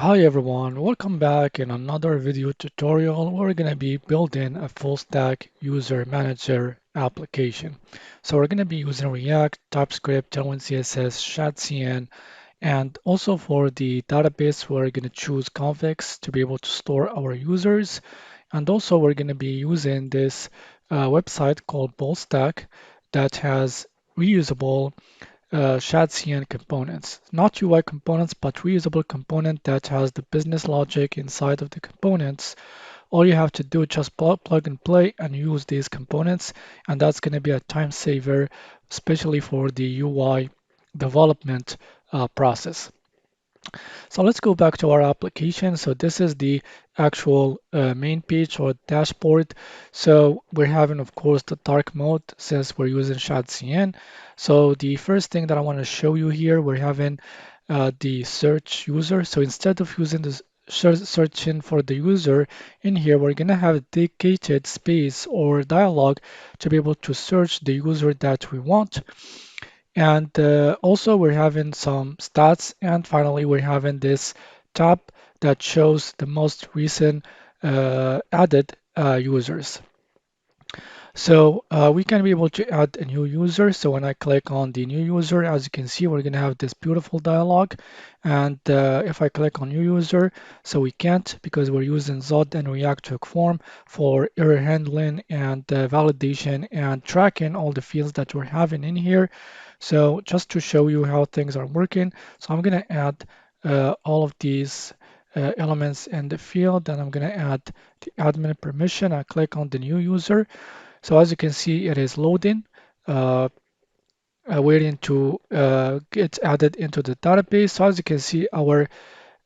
Hi everyone, welcome back in another video tutorial. We're going to be building a full stack user manager application. So we're going to be using React, TypeScript, Tailwind CSS, ShadCN, and also for the database, we're going to choose convex to be able to store our users. And also we're going to be using this website called BullStack that has reusable ShadCN components. Not UI components, but reusable component that has the business logic inside of the components. All you have to do is just plug and play and use these components, and that's going to be a time saver, especially for the UI development process. So let's go back to our application. So this is the actual main page or dashboard. So we're having, of course, the dark mode since we're using ShadCN. So the first thing that I want to show you here, we're having the search user. So instead of using the searching for the user in here, we're going to have a dedicated space or dialog to be able to search the user that we want. And also we're having some stats. And finally, we're having this tab that shows the most recent added users. So we can be able to add a new user. So when I click on the new user, as you can see, we're going to have this beautiful dialog. And if I click on new user, so we can't because we're using Zod and React Hook form for error handling and validation and tracking all the fields that we're having in here. So just to show you how things are working, so I'm going to add all of these elements in the field, and I'm going to add the admin permission. I click on the new user. So as you can see, it is loading, uh, waiting to get added into the database. So as you can see, our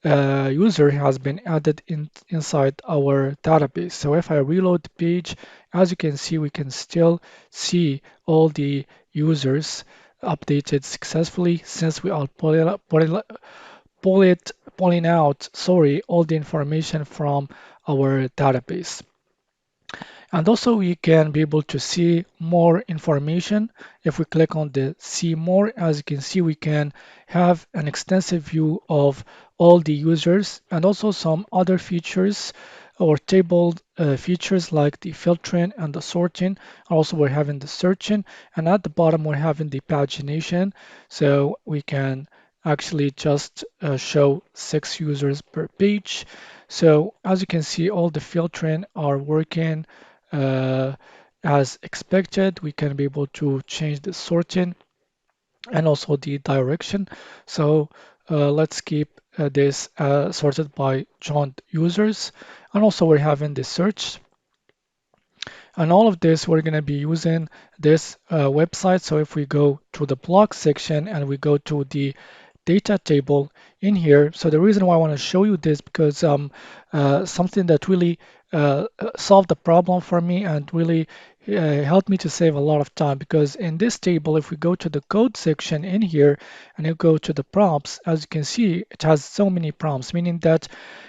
user has been added inside our database. So if I reload the page, as you can see, we can still see all the users updated successfully since we are pulling out, sorry, all the information from our database. And also we can be able to see more information. If we click on the see more, as you can see, we can have an extensive view of all the users and also some other features or table features like the filtering and the sorting. Also, we're having the searching, and at the bottom, we're having the pagination. So we can actually just show 6 users per page. So as you can see, all the filtering are working uh, as expected. We can be able to change the sorting and also the direction. So let's keep this sorted by joined users. And also we're having the search. And all of this, we're going to be using this website. So if we go to the blog section and we go to the data table in here. So the reason why I want to show you this because something that really solved the problem for me and really helped me to save a lot of time, because in this table, if we go to the code section in here and you go to the prompts, as you can see, it has so many prompts, meaning that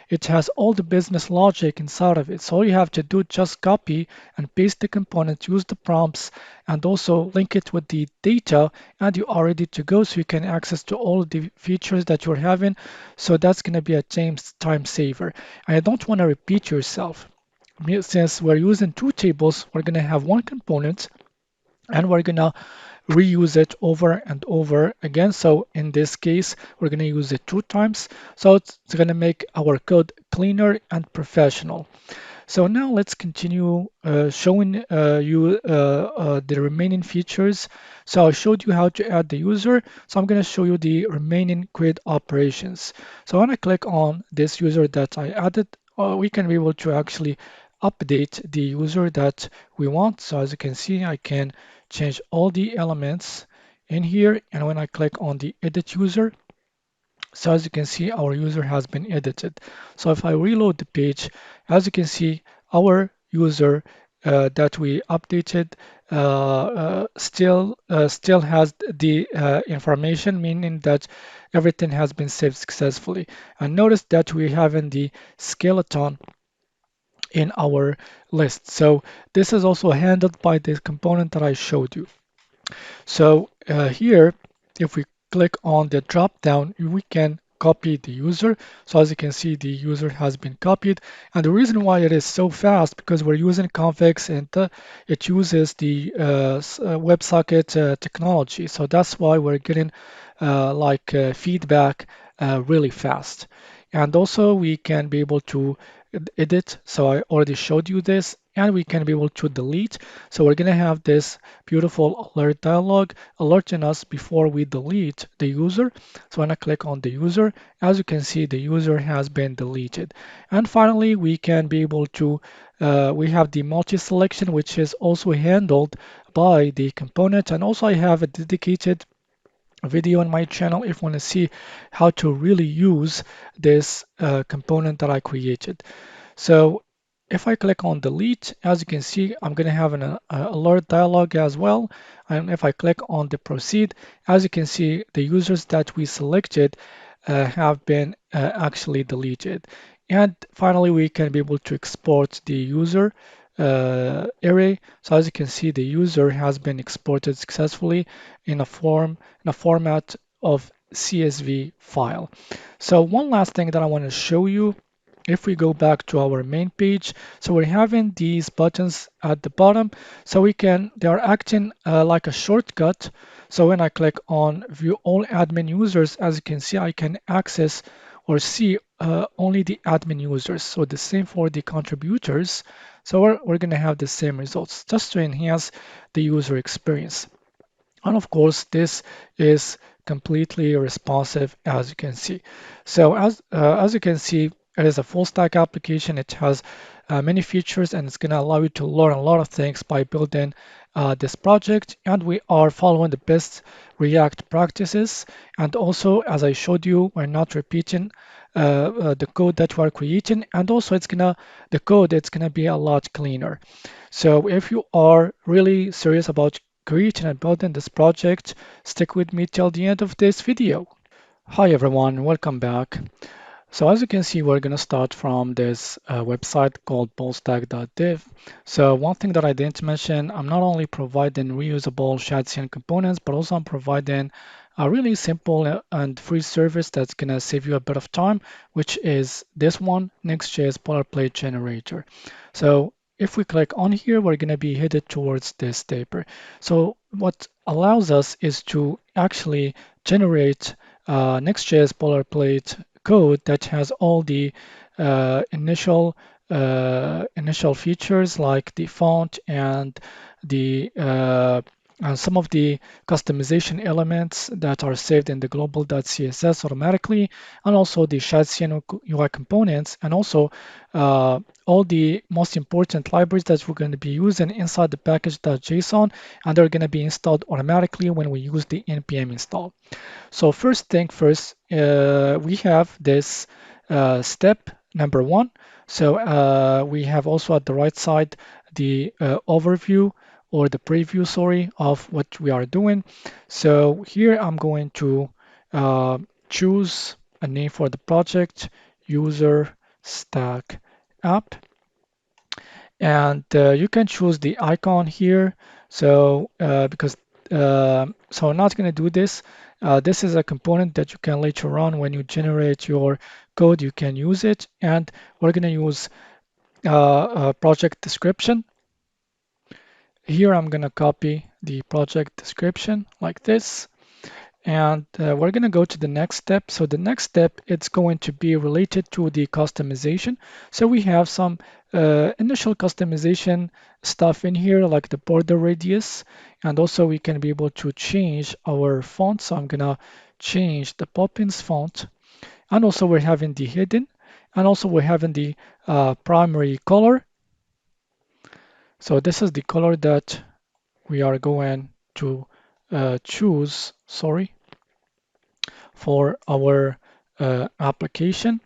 it has all the business logic inside of it. So all you have to do is just copy and paste the components, use the prompts, and also link it with the data, and you are ready to go. So you can access to all of the features that you're having. So that's going to be a time saver. And I don't want to repeat yourself. Since we're using 2 tables, we're going to have 1 component and we're going to reuse it over and over again. So in this case, we're going to use it 2 times. So it's going to make our code cleaner and professional. So now let's continue showing you the remaining features. So I showed you how to add the user. So I'm going to show you the remaining grid operations. So when I click on this user that I added, we can be able to actually update the user that we want. So as you can see, I can change all the elements in here. And when I click on the edit user, so as you can see, our user has been edited. So if I reload the page, as you can see, our user that we updated still has the information, meaning that everything has been saved successfully. And notice that we have in the skeleton in our list. So this is also handled by the component that I showed you. So here, if we click on the drop down, we can copy the user. So as you can see, the user has been copied. And the reason why it is so fast because we're using convex and it uses the WebSocket technology. So that's why we're getting feedback really fast. And also we can be able to edit. So I already showed you this, and we can be able to delete. So we're going to have this beautiful alert dialog alerting us before we delete the user. So when I click on the user, as you can see, the user has been deleted. And finally, we can be able to we have the multi-selection, which is also handled by the component. And also I have a dedicated video on my channel if you want to see how to really use this component that I created. So if I click on delete, as you can see, I'm going to have an alert dialog as well. And if I click on the proceed, as you can see, the users that we selected have been actually deleted. And finally, we can be able to export the user array. So as you can see, the user has been exported successfully in a format of CSV file. So one last thing that I want to show you, if we go back to our main page, so we're having these buttons at the bottom, so they are acting like a shortcut. So when I click on view all admin users, as you can see, I can access or see only the admin users. So the same for the contributors. So we're going to have the same results just to enhance the user experience. And of course, this is completely responsive, as you can see. So as you can see, it is a full stack application. It has many features, and it's going to allow you to learn a lot of things by building this project. And we are following the best React practices. And also, as I showed you, we're not repeating the code that we're creating. And also, the code it's gonna be a lot cleaner. So if you are really serious about creating and building this project, stick with me till the end of this video. Hi everyone, welcome back. So as you can see, we're going to start from this website called ballstack.dev. So one thing that I didn't mention, I'm not only providing reusable Shadcn components, but also I'm providing a really simple and free service that's going to save you a bit of time, which is this one, Next.js boilerplate generator. So if we click on here, we're going to be headed towards this paper. So what allows us is to actually generate Next.js boilerplate code that has all the initial features like the font and the some of the customization elements that are saved in the global.css automatically, and also the Shadcn UI components, and also all the most important libraries that we're going to be using inside the package.json, and they're going to be installed automatically when we use the npm install. So first thing first, we have this step number one. So we have also at the right side the overview or the preview, sorry, of what we are doing. So here I'm going to choose a name for the project, user stack app. And you can choose the icon here. So so I'm not going to do this. This is a component that you can later on when you generate your code, you can use it. And we're going to use a project description. Here I'm going to copy the project description like this. And we're going to go to the next step. So the next step, it's going to be related to the customization. So we have some initial customization stuff in here, like the border radius. And also we can be able to change our font. So I'm going to change the Poppins font. And also we're having the hidden. And also we're having the primary color. So this is the color that we are going to choose, sorry, for our application.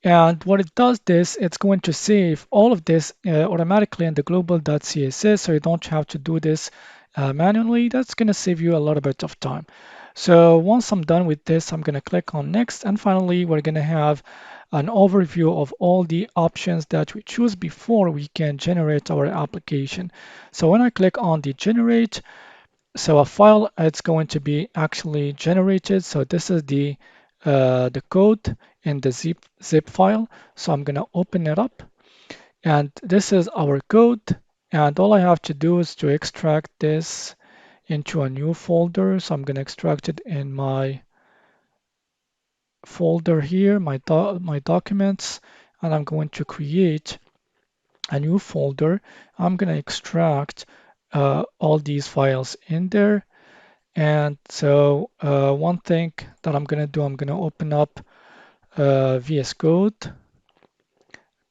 And what it does this, it's going to save all of this automatically in the global.css, so you don't have to do this manually. That's going to save you a little bit of time. So once I'm done with this, I'm going to click on next. And finally, we're going to have an overview of all the options that we choose before we can generate our application. So when I click on the generate, so a file, it's going to be actually generated. So this is the the code in the zip file. So I'm going to open it up, and this is our code. And all I have to do is to extract this into a new folder. So I'm going to extract it in my folder here, my documents, and I'm going to create a new folder. I'm going to extract all these files in there. And so one thing that I'm going to do, I'm going to open up VS Code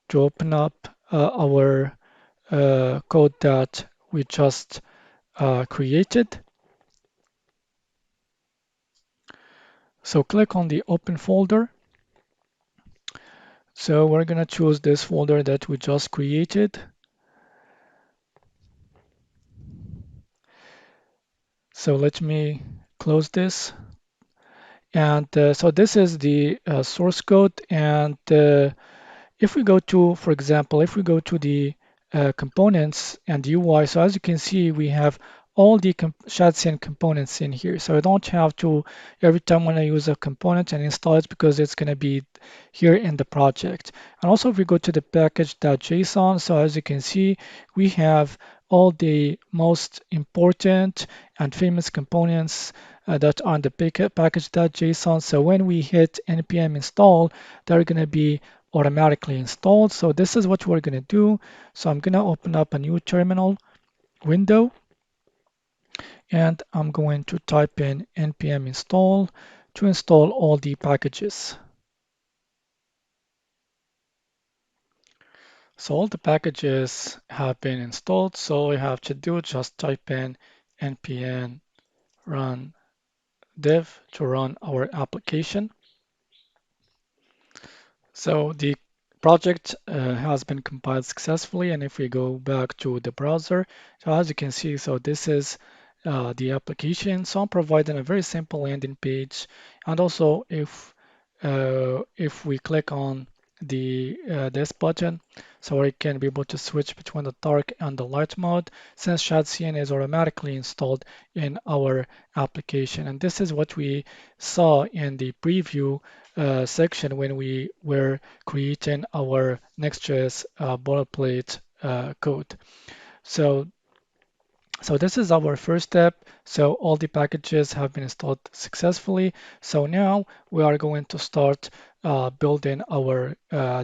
to open up our code that we just created. So click on the open folder. So we're going to choose this folder that we just created. So let me close this. And so this is the source code. And if we go to, for example, if we go to the components and UI, so as you can see, we have all the Shadcn components in here. So I don't have to, every time when I use a component and install it, because it's going to be here in the project. And also if we go to the package.json, so as you can see, we have all the most important and famous components that are on the package.json. So when we hit npm install, they're going to be automatically installed. So this is what we're going to do. So I'm going to open up a new terminal window, and I'm going to type in npm install to install all the packages. So all the packages have been installed. So all you have to do is just type in npm run dev to run our application. So the project has been compiled successfully, and if we go back to the browser, so as you can see, so this is the application. So I'm providing a very simple landing page, and also if we click on the this button, so we can be able to switch between the dark and the light mode, since Shadcn is automatically installed in our application. And this is what we saw in the preview section when we were creating our Next.js boilerplate code. So so this is our first step. So all the packages have been installed successfully. So now we are going to start building our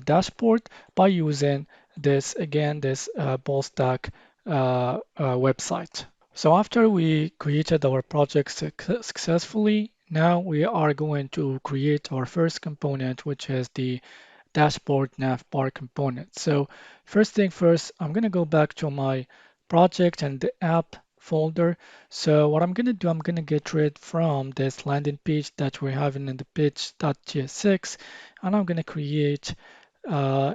dashboard by using this, again, this Ballstack website. So after we created our project successfully, now we are going to create our first component, which is the dashboard navbar component. So first thing first, I'm going to go back to my project and the app folder. So what I'm going to do, I'm going to get rid from this landing page that we're having in the page.tsx, and I'm going to create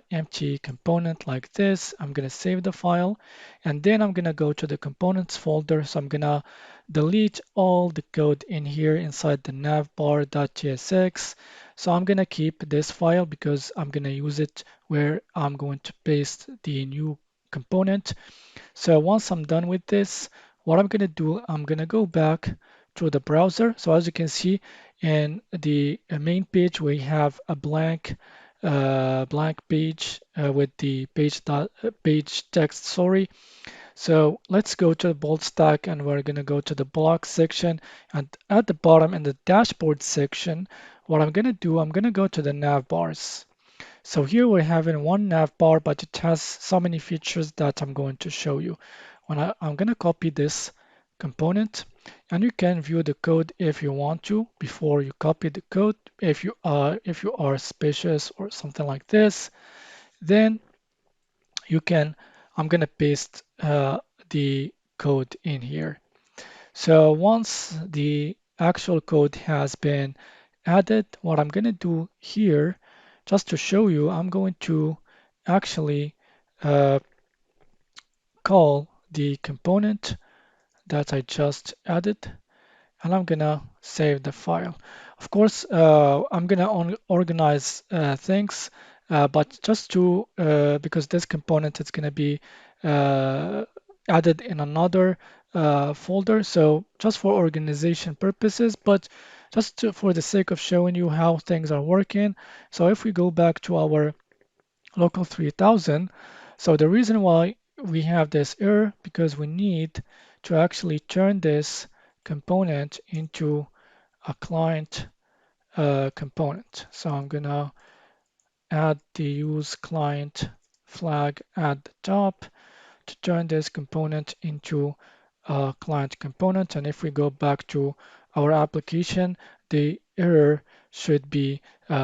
empty component like this. I'm going to save the file, and then I'm going to go to the components folder. So I'm going to delete all the code in here inside the navbar.tsx. So I'm going to keep this file because I'm going to use it where I'm going to paste the new component. So once I'm done with this, what I'm going to do, I'm going to go back to the browser. So as you can see in the main page, we have a blank page with the page text, sorry. So let's go to the bold stack, and we're going to go to the block section, and at the bottom in the dashboard section, what I'm going to do, I'm going to go to the nav bars. So here we're having one nav bar, but it has so many features that I'm going to show you. I'm going to copy this component, and you can view the code if you want to before you copy the code. If you are suspicious or something like this, then you can, I'm going to paste the code in here. So once the actual code has been added, what I'm going to do here, just to show you, I'm going to actually uh, call the component that I just added, and I'm gonna save the file. Of course, I'm gonna organize things, but just to, because this component is gonna be uh, added in another folder, so just for organization purposes, but for the sake of showing you how things are working. So if we go back to our local 3000, so the reason why we have this error because we need to actually turn this component into a client component. So I'm gonna add the use client flag at the top to turn this component into a client component. And if we go back to our application, the error should be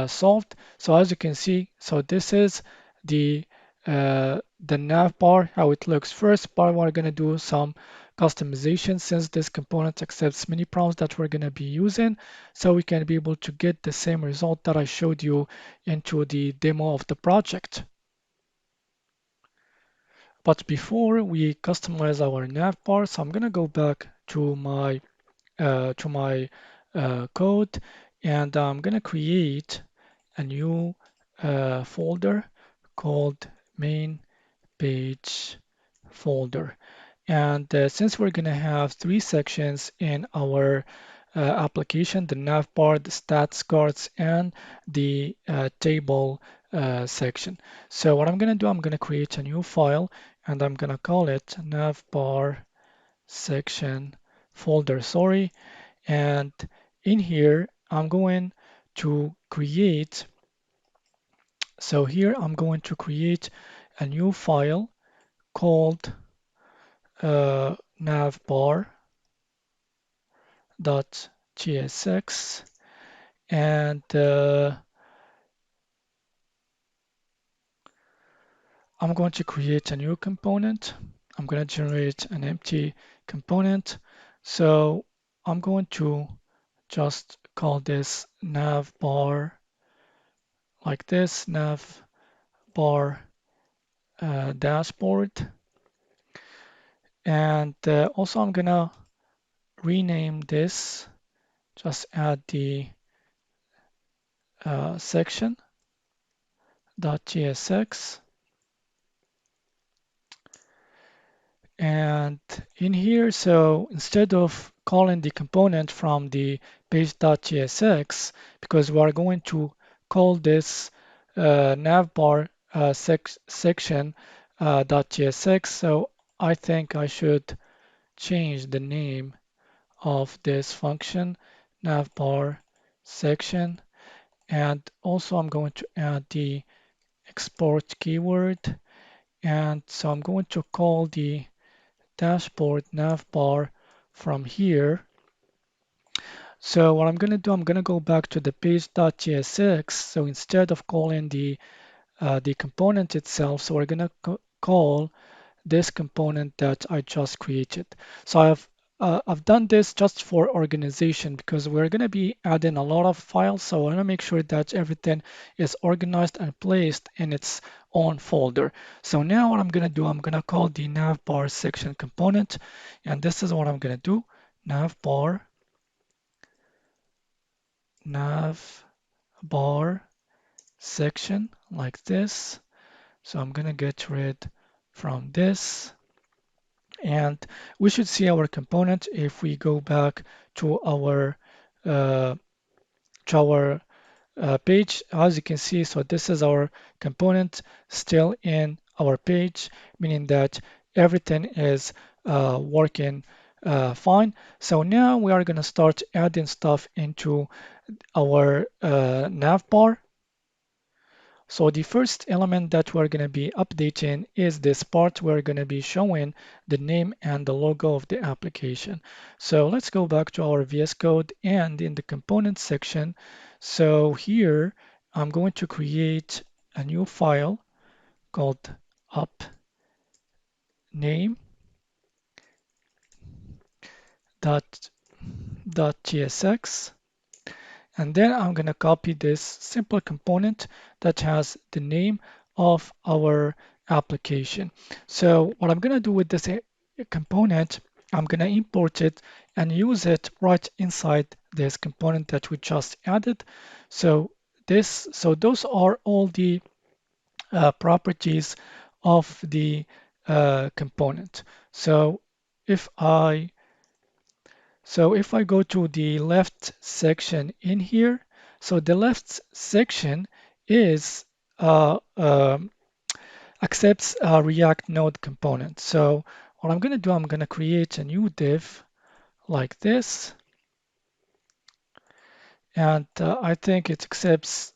solved. So as you can see, so this is the the nav bar, how it looks. First part, we're going to do some customization since this component accepts many prompts that we're going to be using, so we can be able to get the same result that I showed you into the demo of the project. But before we customize our nav bar, so I'm gonna go back to my code, and I'm gonna create a new folder called main page folder. And since we're going to have three sections in our application, the nav bar, the stats cards, and the table section. So what I'm going to do, I'm going to create a new file, and I'm going to call it navbar section folder, sorry. And in here, I'm going to create, so here I'm going to create a new file called navbar.tsx, and I'm going to create a new component. I'm going to generate an empty component. So I'm going to just call this navbar like this, navbar dashboard. And also I'm going to rename this, just add the section.tsx. And in here, so instead of calling the component from the page.tsx, because we are going to call this navbar section .tsx, so I think I should change the name of this function, navbar section. And also I'm going to add the export keyword. And so I'm going to call the dashboard navbar from here. So what I'm going to do, I'm going to go back to the page.tsx. So instead of calling the component itself, so we're going to call this component that I just created. So I've done this just for organization because we're going to be adding a lot of files. So I want to make sure that everything is organized and placed in its own folder. So now what I'm going to do, I'm going to call the navbar section component. And this is what I'm going to do, navbar section like this. So I'm going to get rid from this. And we should see our component if we go back to uh, our page. As you can see, so this is our component still in our page, meaning that everything is working fine. So now we are going to start adding stuff into our navbar. So the first element that we're going to be updating is this part. We're going to be showing the name and the logo of the application. So let's go back to our VS Code and in the component section. So here I'm going to create a new file called up name.tsx. And then I'm going to copy this simple component that has the name of our application. So what I'm going to do with this component, I'm going to import it and use it right inside this component that we just added. So those are all the properties of the component. So if I So if I go to the left section in here, so the left section is accepts a React Node component. So what I'm going to do, I'm going to create a new div like this. And I think it accepts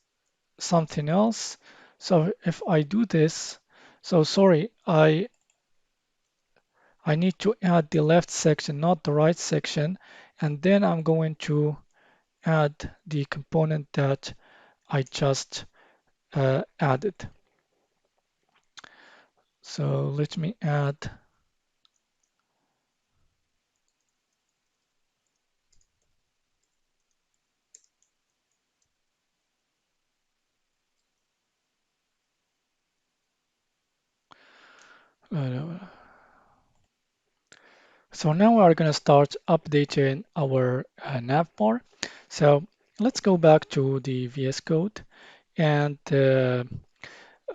something else. So if I do this, so sorry, I need to add the left section, not the right section. And then I'm going to add the component that I just added. So let me add. Uh, so now we're going to start updating our navbar. So let's go back to the VS Code and I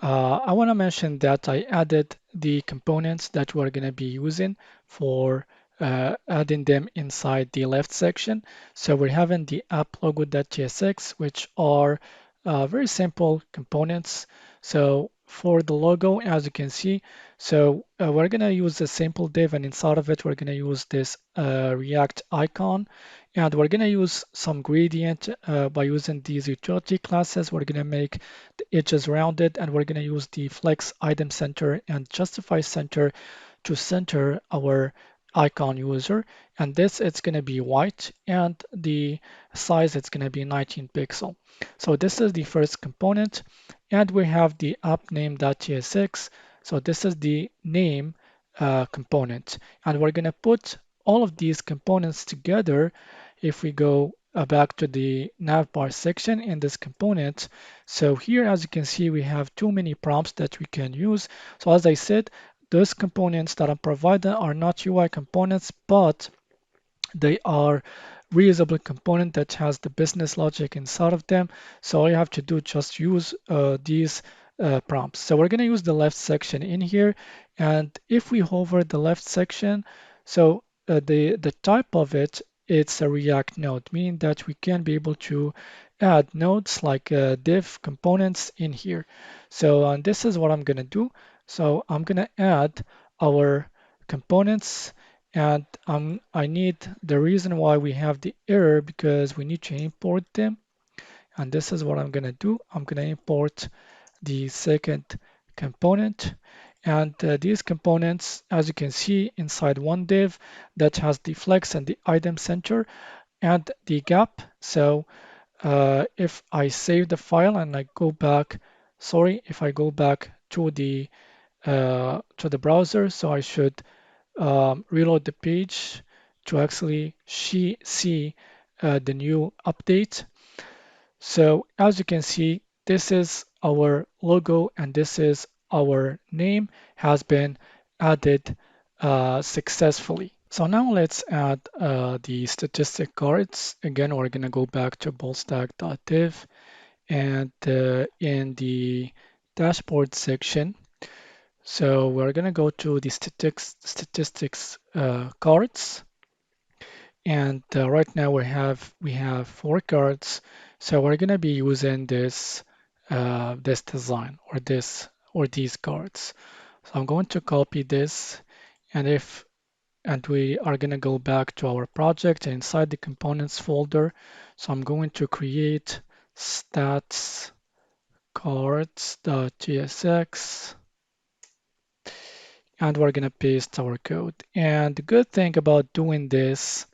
want to mention that I added the components that we're going to be using for adding them inside the left section. So we're having the app logo.tsx, which are very simple components. So for the logo, as you can see, so we're going to use a simple div, and inside of it, we're going to use this React icon. And we're going to use some gradient by using these utility classes. We're going to make the edges rounded, and we're going to use the flex item center and justify center to center our icon user. And this it's going to be white, and the size it's going to be 19 pixel. So this is the first component, and we have the app name.tsx. So this is the name component, and we're going to put all of these components together. If we go back to the navbar section in this component, so here, as you can see, we have too many prompts that we can use. So as I said, those components that I'm providing are not UI components, but they are reusable component that has the business logic inside of them. So all you have to do just use these prompts. So we're going to use the left section in here. And if we hover the left section, so the type of it, it's a React node, meaning that we can be able to add nodes like div components in here. So this is what I'm going to do. So I'm going to add our components, and I need the reason why we have the error, because we need to import them. And this is what I'm going to do. I'm going to import the second component. And these components, as you can see, inside one div that has the flex and the item center and the gap. So if I save the file and I go back, sorry, if I go back to the browser, so I should reload the page to actually see the new update. So as you can see, this is our logo and this is our name has been added successfully. So now let's add the statistic cards. Again, we're going to go back to ballstack.div, and in the dashboard section, so we're going to go to the statistics cards, and right now we have 4 cards. So we're going to be using this design or these cards. So I'm going to copy this, and we are going to go back to our project inside the components folder. So I'm going to create stats cards.tsx, and we're going to paste our code. And the good thing about doing this,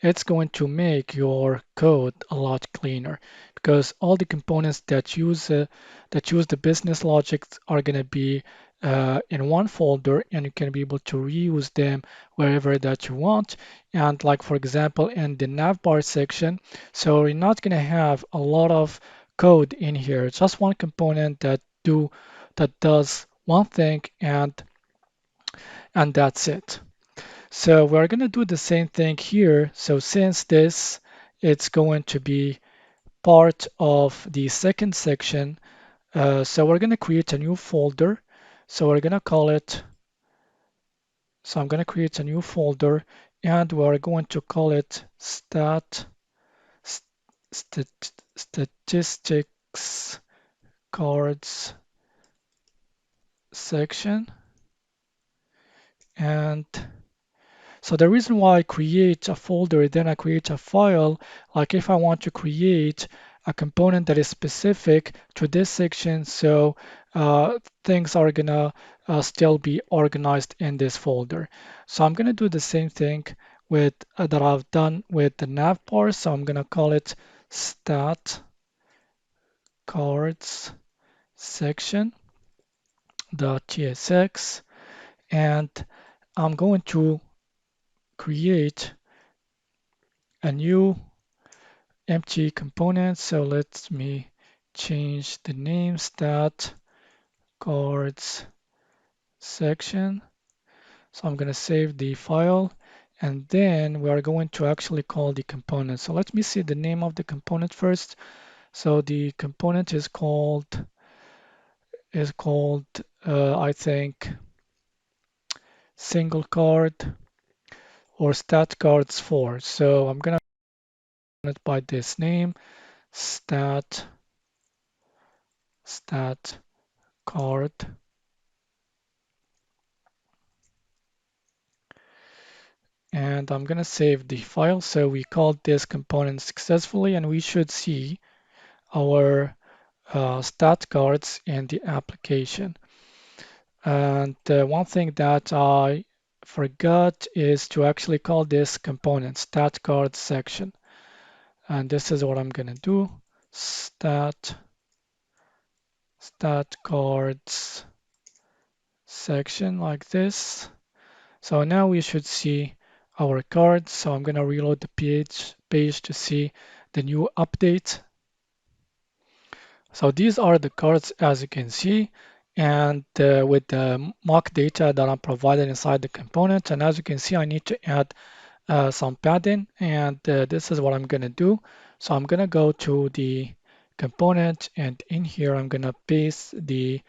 it's going to make your code a lot cleaner, because all the components that use the business logic are going to be in one folder, and you can be able to reuse them wherever that you want. And like for example in the navbar section, so you're not going to have a lot of code in here. It's just one component that does one thing, and that's it. So we're going to do the same thing here. So since this, it's going to be part of the second section. So we're going to create a new folder. So we're going to call it, so I'm going to create a new folder, and we're going to call it statistics cards section. And so the reason why I create a folder, then I create a file, like if I want to create a component that is specific to this section, so things are gonna still be organized in this folder. So I'm gonna do the same thing with that I've done with the nav bar. So I'm gonna call it stat cards section .tsx, and I'm going to create a new empty component. So let me change the name stat cards section. So I'm going to save the file, and then we are going to actually call the component. So let me see the name of the component first. So the component is called I think single card or stat cards 4. So I'm going to run it by this name, stat card, and I'm going to save the file. So we called this component successfully, and we should see our stat cards in the application. And one thing that I forgot is to actually call this component stat cards section. And this is what I'm going to do. Stat cards section like this. So now we should see our cards. So I'm going to reload the page to see the new update. So these are the cards as you can see, and with the mock data that I'm provided inside the component. And as you can see, I need to add some padding, and this is what I'm going to do. So I'm going to go to the component, and in here I'm going to paste the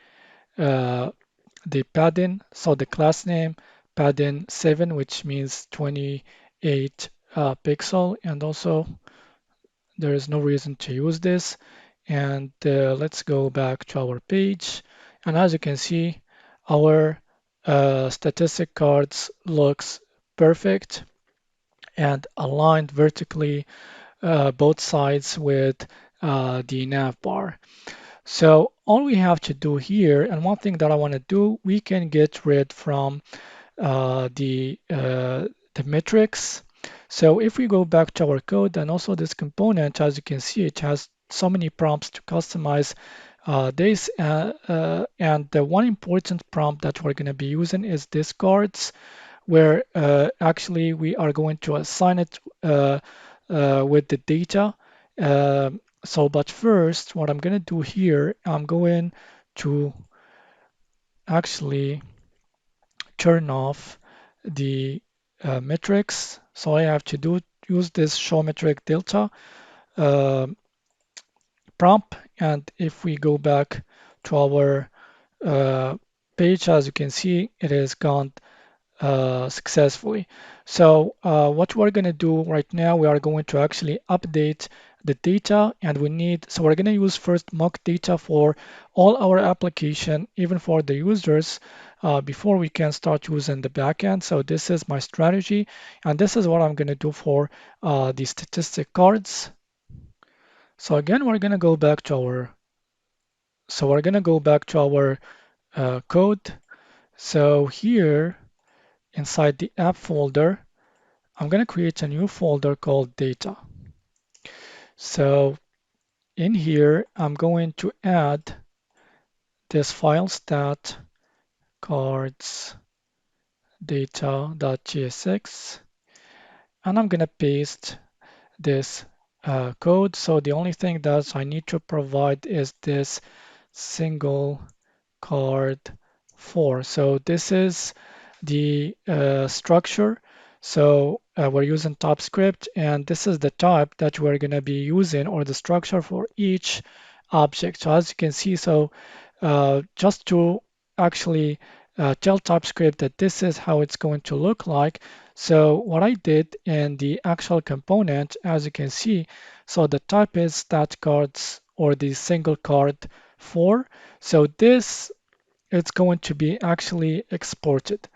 padding. So the class name padding 7, which means 28 pixel, and also there is no reason to use this. And let's go back to our page. And as you can see, our statistic cards looks perfect and aligned vertically both sides with the nav bar. So all we have to do here, and one thing that I want to do, we can get rid from the metrics. So if we go back to our code, and also this component, as you can see, it has so many prompts to customize this. And the one important prompt that we're going to be using is this cards, where actually we are going to assign it with the data. But first, what I'm going to do here, I'm going to actually turn off the metrics. So I have to use this show metric delta uh, prompt. And if we go back to our page, as you can see, it is gone successfully. So what we're going to do right now, we are going to actually update the data, and so we're going to use first mock data for all our application, even for the users, before we can start using the backend. So this is my strategy, and this is what I'm going to do for the statistic cards. So again, we're going to go back to our code. So here inside the app folder, I'm going to create a new folder called data. So in here, I'm going to add this file stat cards data.tsx, and I'm going to paste this code. So the only thing that I need to provide is this single card 4. So this is the structure. So we're using Typescript, and this is the type that we're going to be using, or the structure for each object. So as you can see, so just to actually tell Typescript that this is how it's going to look like. So what I did in the actual component, as you can see, so the type is stat cards or the single card 4. So this it's going to be actually exported.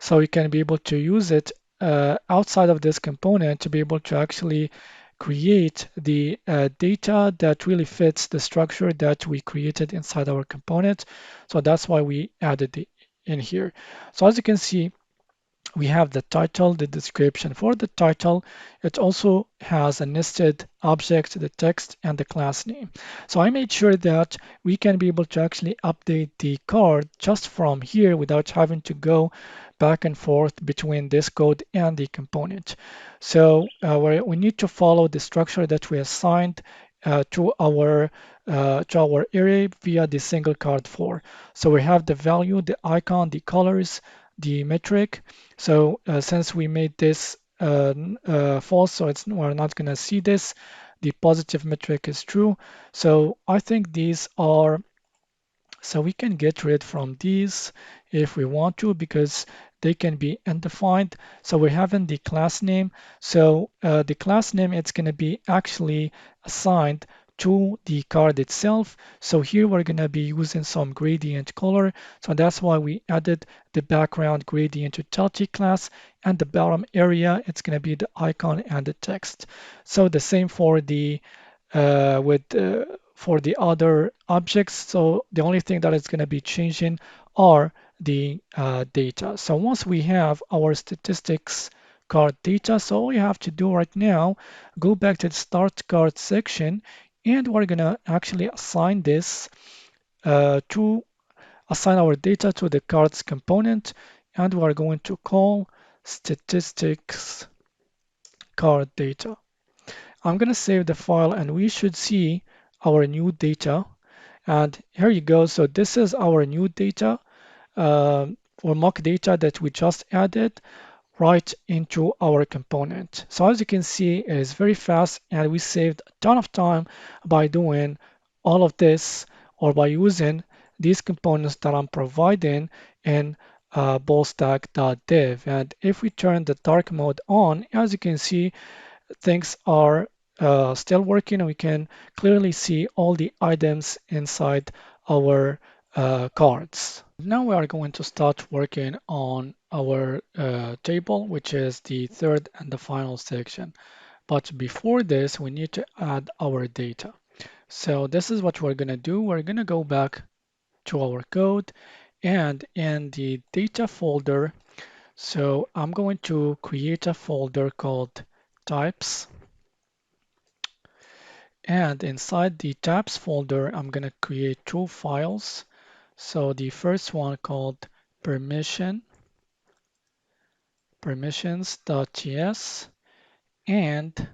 So you can be able to use it outside of this component to be able to actually create the data that really fits the structure that we created inside our component. So that's why we added it in here. So as you can see, we have the title, the description. For the title, it also has a nested object, the text, and the class name. So I made sure that we can be able to actually update the card just from here without having to go back and forth between this code and the component. So we need to follow the structure that we assigned to our array via the single card for. So we have the value, the icon, the colors, the metric. So since we made this false, so we're not going to see this. The positive metric is true. So I think these are so we can get rid from these if we want to because they can be undefined. So we're having the class name. So the class name, it's going to be actually assigned to the card itself. So here we're going to be using some gradient color. So that's why we added the background gradient utility class, and the bottom area, it's going to be the icon and the text. So the same for the for the other objects. So the only thing that is going to be changing are the data. So once we have our statistics card data, so all we have to do right now, go back to the start card section, and we're going to actually assign this to assign our data to the cards component, and we're going to call statistics card data. I'm going to save the file, and we should see our new data. And here you go. So this is our new data or mock data that we just added right into our component. So as you can see, it is very fast, and we saved a ton of time by doing all of this or by using these components that I'm providing in ballstack.dev. And if we turn the dark mode on, as you can see, things are still working, and we can clearly see all the items inside our cards. Now we are going to start working on our table, which is the third and the final section. But before this, we need to add our data. So this is what we're going to do. We're going to go back to our code, and in the data folder, so I'm going to create a folder called types. And inside the tabs folder, I'm going to create two files. So the first one called permissions.ts, and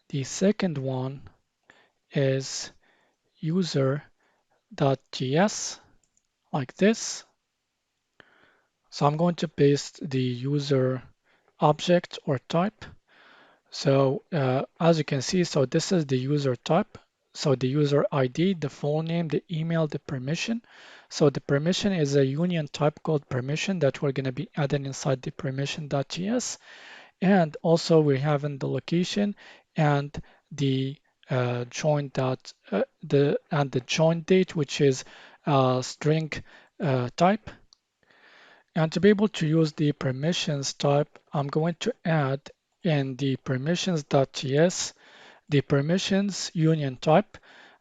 the second one is user.ts, like this. So I'm going to paste the user object or type. So as you can see, so this is the user type. So the user ID, the full name, the email, the permission. So the permission is a union type called permission that we're going to be adding inside the permission.ts. And also we have in the location and the the join date, which is string type. And to be able to use the permissions type, I'm going to add in the permissions.ts the permissions union type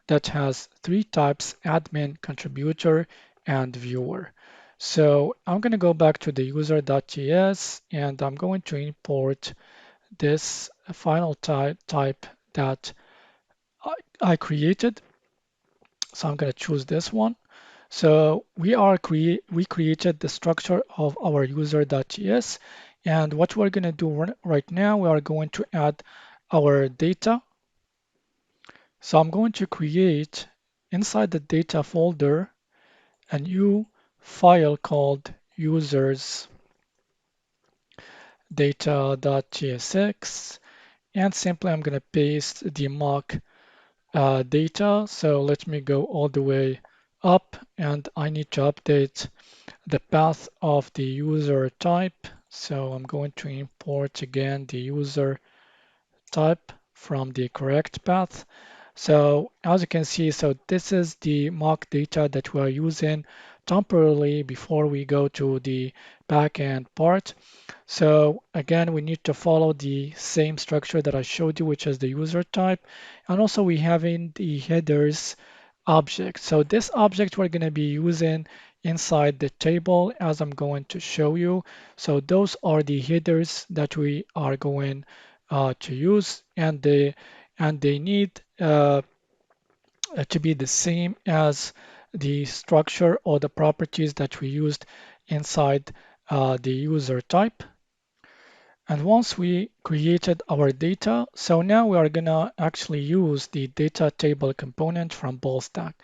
that has three types: admin, contributor, and viewer. So I'm going to go back to the user.ts, and I'm going to import this final type that I created. So I'm going to choose this one. So we created the structure of our user.ts, and what we're going to do right now, we are going to add our data. So I'm going to create inside the data folder a new file called users data.tsx, and simply I'm going to paste the mock data. So let me go all the way up, and I need to update the path of the user type. So I'm going to import again the user type from the correct path. So as you can see, so this is the mock data that we are using temporarily before we go to the backend part. So again, we need to follow the same structure that I showed you, which is the user type. And also we have in the headers object. So this object we're going to be using inside the table as I'm going to show you. So those are the headers that we are going to use, and they need to be the same as the structure or the properties that we used inside the user type. And once we created our data, so now we are gonna actually use the data table component from BallStack.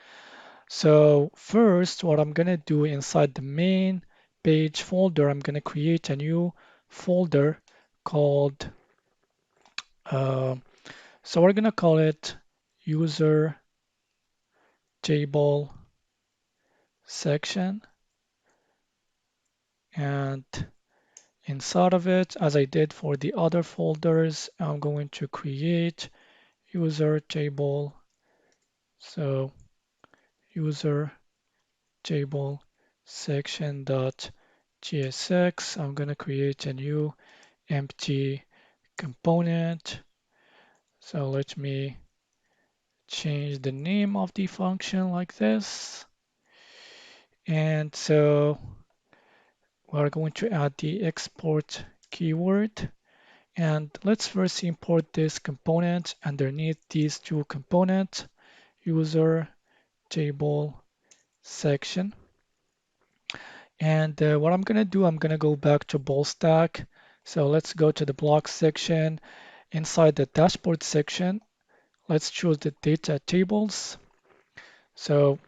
So first, what I'm gonna do inside the main page folder, I'm gonna create a new folder called, uh, so we're gonna call it user table section. And inside of it, as I did for the other folders, I'm going to create user table. So user table section dot gsx. I'm going to create a new empty component. So let me change the name of the function like this. And so we're going to add the export keyword. And let's first import this component underneath these two components, user table section. And what I'm going to do, I'm going to go back to BallStack. So let's go to the block section. Inside the dashboard section, let's choose the data tables. So,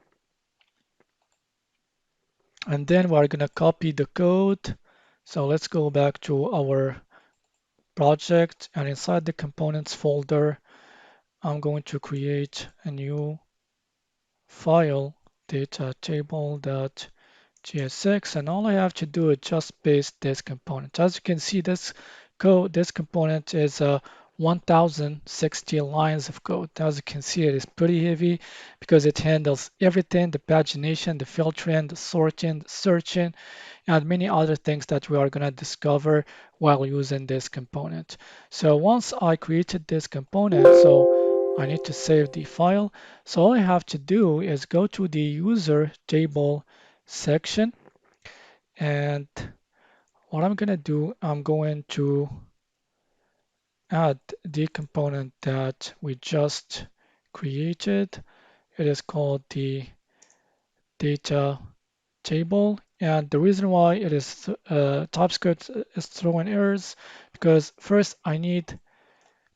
and then we're going to copy the code. So let's go back to our project, and inside the components folder, I'm going to create a new file, data table.tsx, and all I have to do is just paste this component. As you can see, this component is 1060 lines of code. As you can see, it is pretty heavy because it handles everything: the pagination, the filtering, the sorting, the searching, and many other things that we are going to discover while using this component. So once I created this component, so I need to save the file. So all I have to do is go to the user table section, and what I'm going to do, I'm going to add the component that we just created. It is called the data table. And the reason why it is TypeScript is throwing errors, because first I need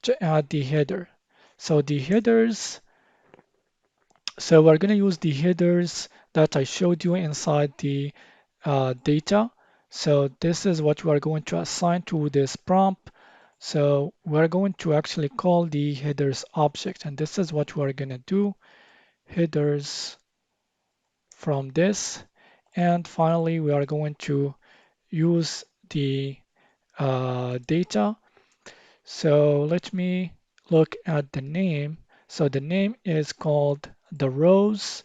to add the header. So the headers, so we're going to use the headers that I showed you inside the data. So this is what we are going to assign to this prompt. So we're going to actually call the headers object, and this is what we're going to do, headers from this. And finally, we are going to use the data. So let me look at the name. So the name is called the rows,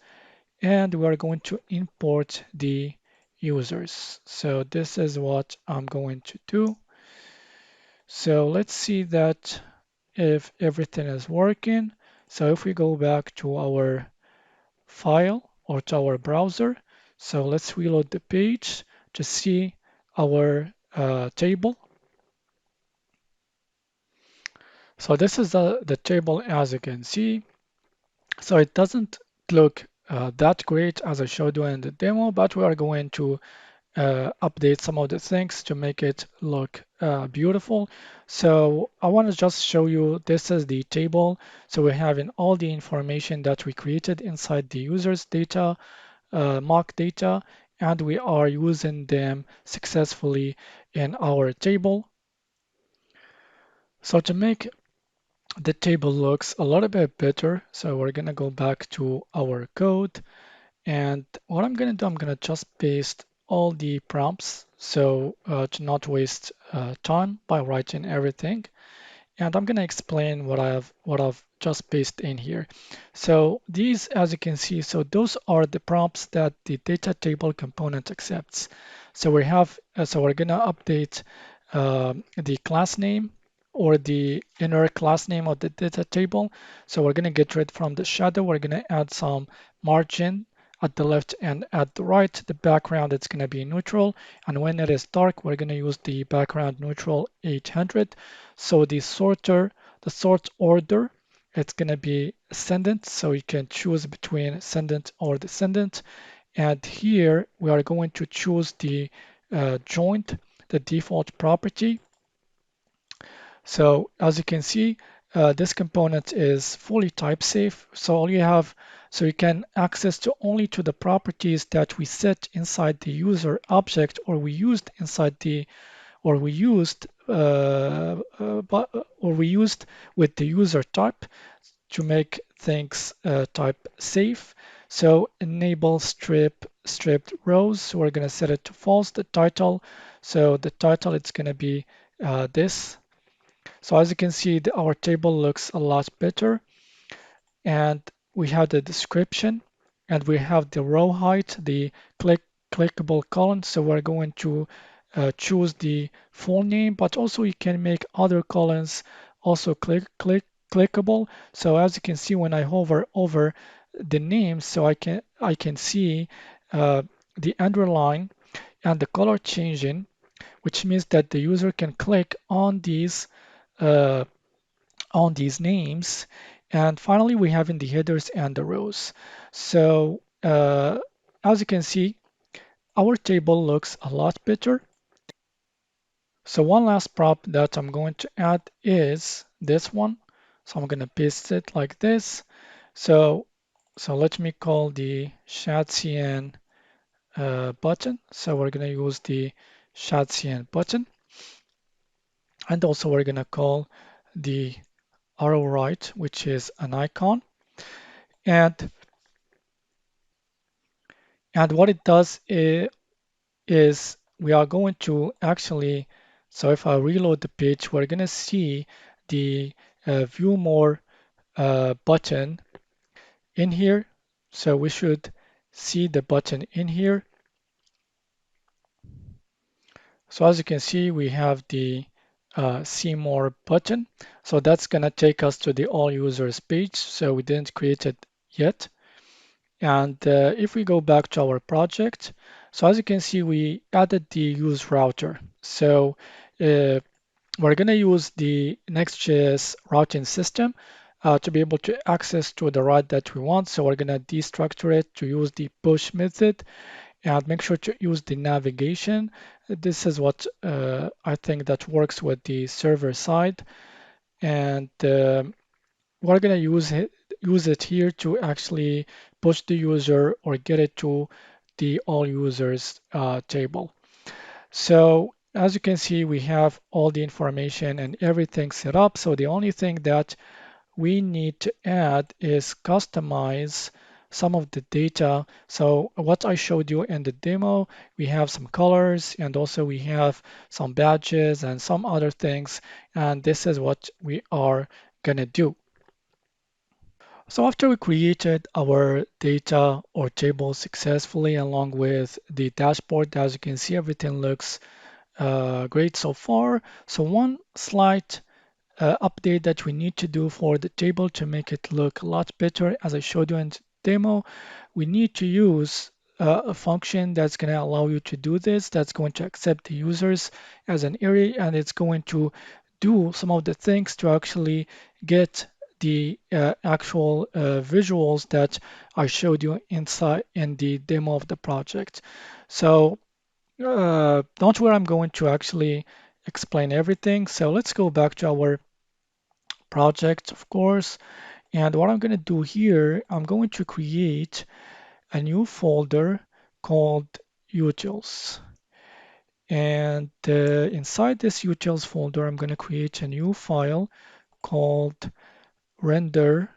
and we are going to import the users. So this is what I'm going to do. So let's see that if everything is working. So if we go back to our file or to our browser, so let's reload the page to see our table. So this is the table as you can see. So it doesn't look that great as I showed you in the demo, but we are going to update some of the things to make it look beautiful. So I want to just show you, this is the table. So we're having all the information that we created inside the user's data, mock data, and we are using them successfully in our table. So to make the table looks a little bit better, so we're going to go back to our code. And what I'm going to do, I'm going to just paste all the prompts, so to not waste time by writing everything. And I'm going to explain what I've just pasted in here. So these, as you can see, so those are the prompts that the data table component accepts. So we're going to update the class name or the inner class name of the data table. So we're going to get rid from the shadow. We're going to add some margin at the left and at the right. The background, it's going to be neutral. And when it is dark, we're going to use the background neutral 800. So the sort order, it's going to be ascendant. So you can choose between ascendant or descendant. And here we are going to choose the joint, the default property. So as you can see, this component is fully type safe. So all you have, so you can access to only to the properties that we set inside the user object or we used inside the or we used or we used with the user type to make things type safe. So enable stripped rows. So we're going to set it to false. The title. So the title it's going to be this. So as you can see, our table looks a lot better. And we have the description and we have the row height, the clickable column. So we're going to choose the full name, but also you can make other columns also clickable. So as you can see, when I hover over the name, so I can see the underline and the color changing, which means that the user can click uh, on these names. And finally, we have in the headers and the rows. So as you can see, our table looks a lot better. So one last prop that I'm going to add is this one. So I'm going to paste it like this. So, so let me call the Shadcn button. So we're going to use the Shadcn button. And also we're going to call the arrow right, which is an icon. And what it does is we are going to actually, so if I reload the page, we're going to see the view more button in here. So we should see the button in here. So as you can see, we have the see more button. So that's going to take us to the all users page. So we didn't create it yet. And if we go back to our project, so as you can see, we added the use router. So we're going to use the Next.js routing system to be able to access to the route that we want. So we're going to destructure it to use the push method and make sure to use the navigation. This is what I think that works with the server side. And we're going to use it here to actually push the user or get it to the all users table. So as you can see, we have all the information and everything set up. So the only thing that we need to add is customize some of the data. So what I showed you in the demo, we have some colors and also we have some badges and some other things. And this is what we are going to do. So after we created our data or table successfully along with the dashboard, as you can see, everything looks great so far. So one slight update that we need to do for the table to make it look a lot better, as I showed you in the demo, we need to use a function that's going to allow you to do this, that's going to accept the users as an array, and it's going to do some of the things to actually get the actual visuals that I showed you inside in the demo of the project. So don't worry, I'm going to actually explain everything. So let's go back to our project, of course. And what I'm going to do here, I'm going to create a new folder called utils. And inside this utils folder, I'm going to create a new file called render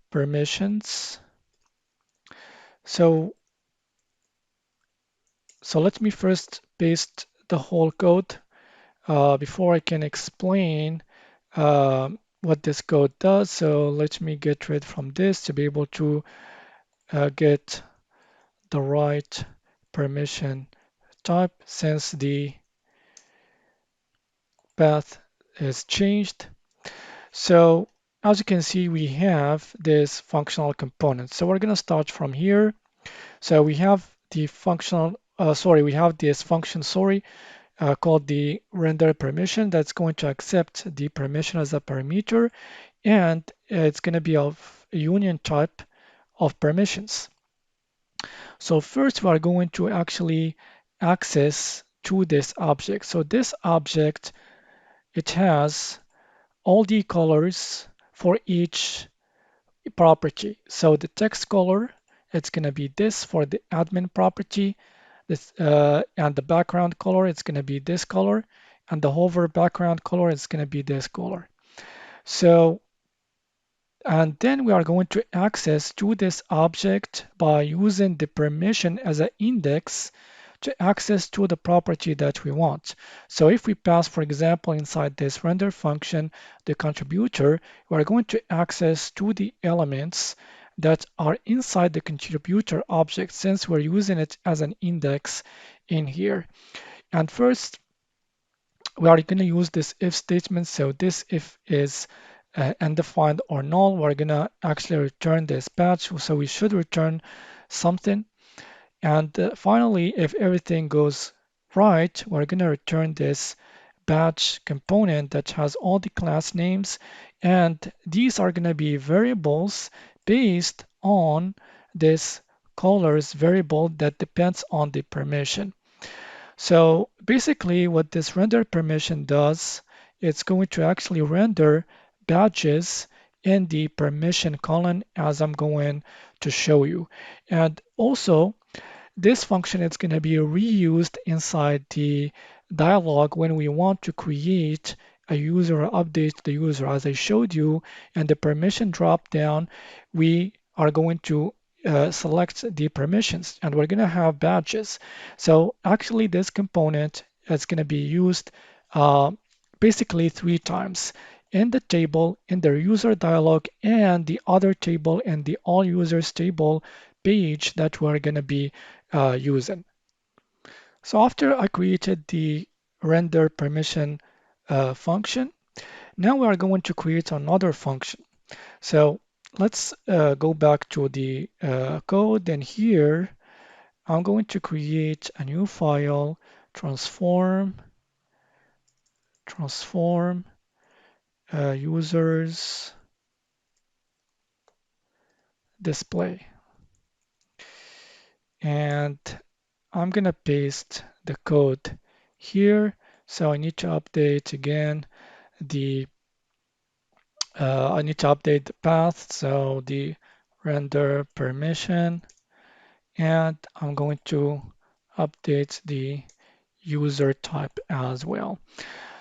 permissions. So So let me first paste the whole code before I can explain what this code does. So let me get rid from this to be able to get the right permission type since the path is changed. So as you can see, we have this functional component. So we're going to start from here. So we have the we have this function, called the render permission that's going to accept the permission as a parameter, and it's going to be of a union type of permissions. So first we are going to actually access to this object. So this object, it has all the colors for each property. So the text color, it's going to be this for the admin property. This and the background color, it's going to be this color, and the hover background color is going to be this color. So, and then we are going to access to this object by using the permission as an index to access to the property that we want. So if we pass, for example, inside this render function, the contributor, we are going to access to the elements that are inside the contributor object since we're using it as an index in here. And first, we are going to use this if statement. So this if is undefined or null. We're going to actually return this patch. So we should return something. And finally, if everything goes right, we're going to return this batch component that has all the class names. And these are going to be variables based on this colors variable that depends on the permission. So basically what this render permission does, it's going to actually render badges in the permission column as I'm going to show you. And also this function is going to be reused inside the dialog when we want to create a user or update the user. As I showed you in the permission drop down, we are going to select the permissions and we're going to have badges. So actually this component is going to be used uh, basically 3 times in the table, in the user dialog, and the other table in the all users table page that we're going to be using. So after I created the render permission function, now we are going to create another function. So let's go back to the code, and here I'm going to create a new file, transform users display. And I'm going to paste the code here. So I need to update again the I need to update the path, so the render permission, and I'm going to update the user type as well.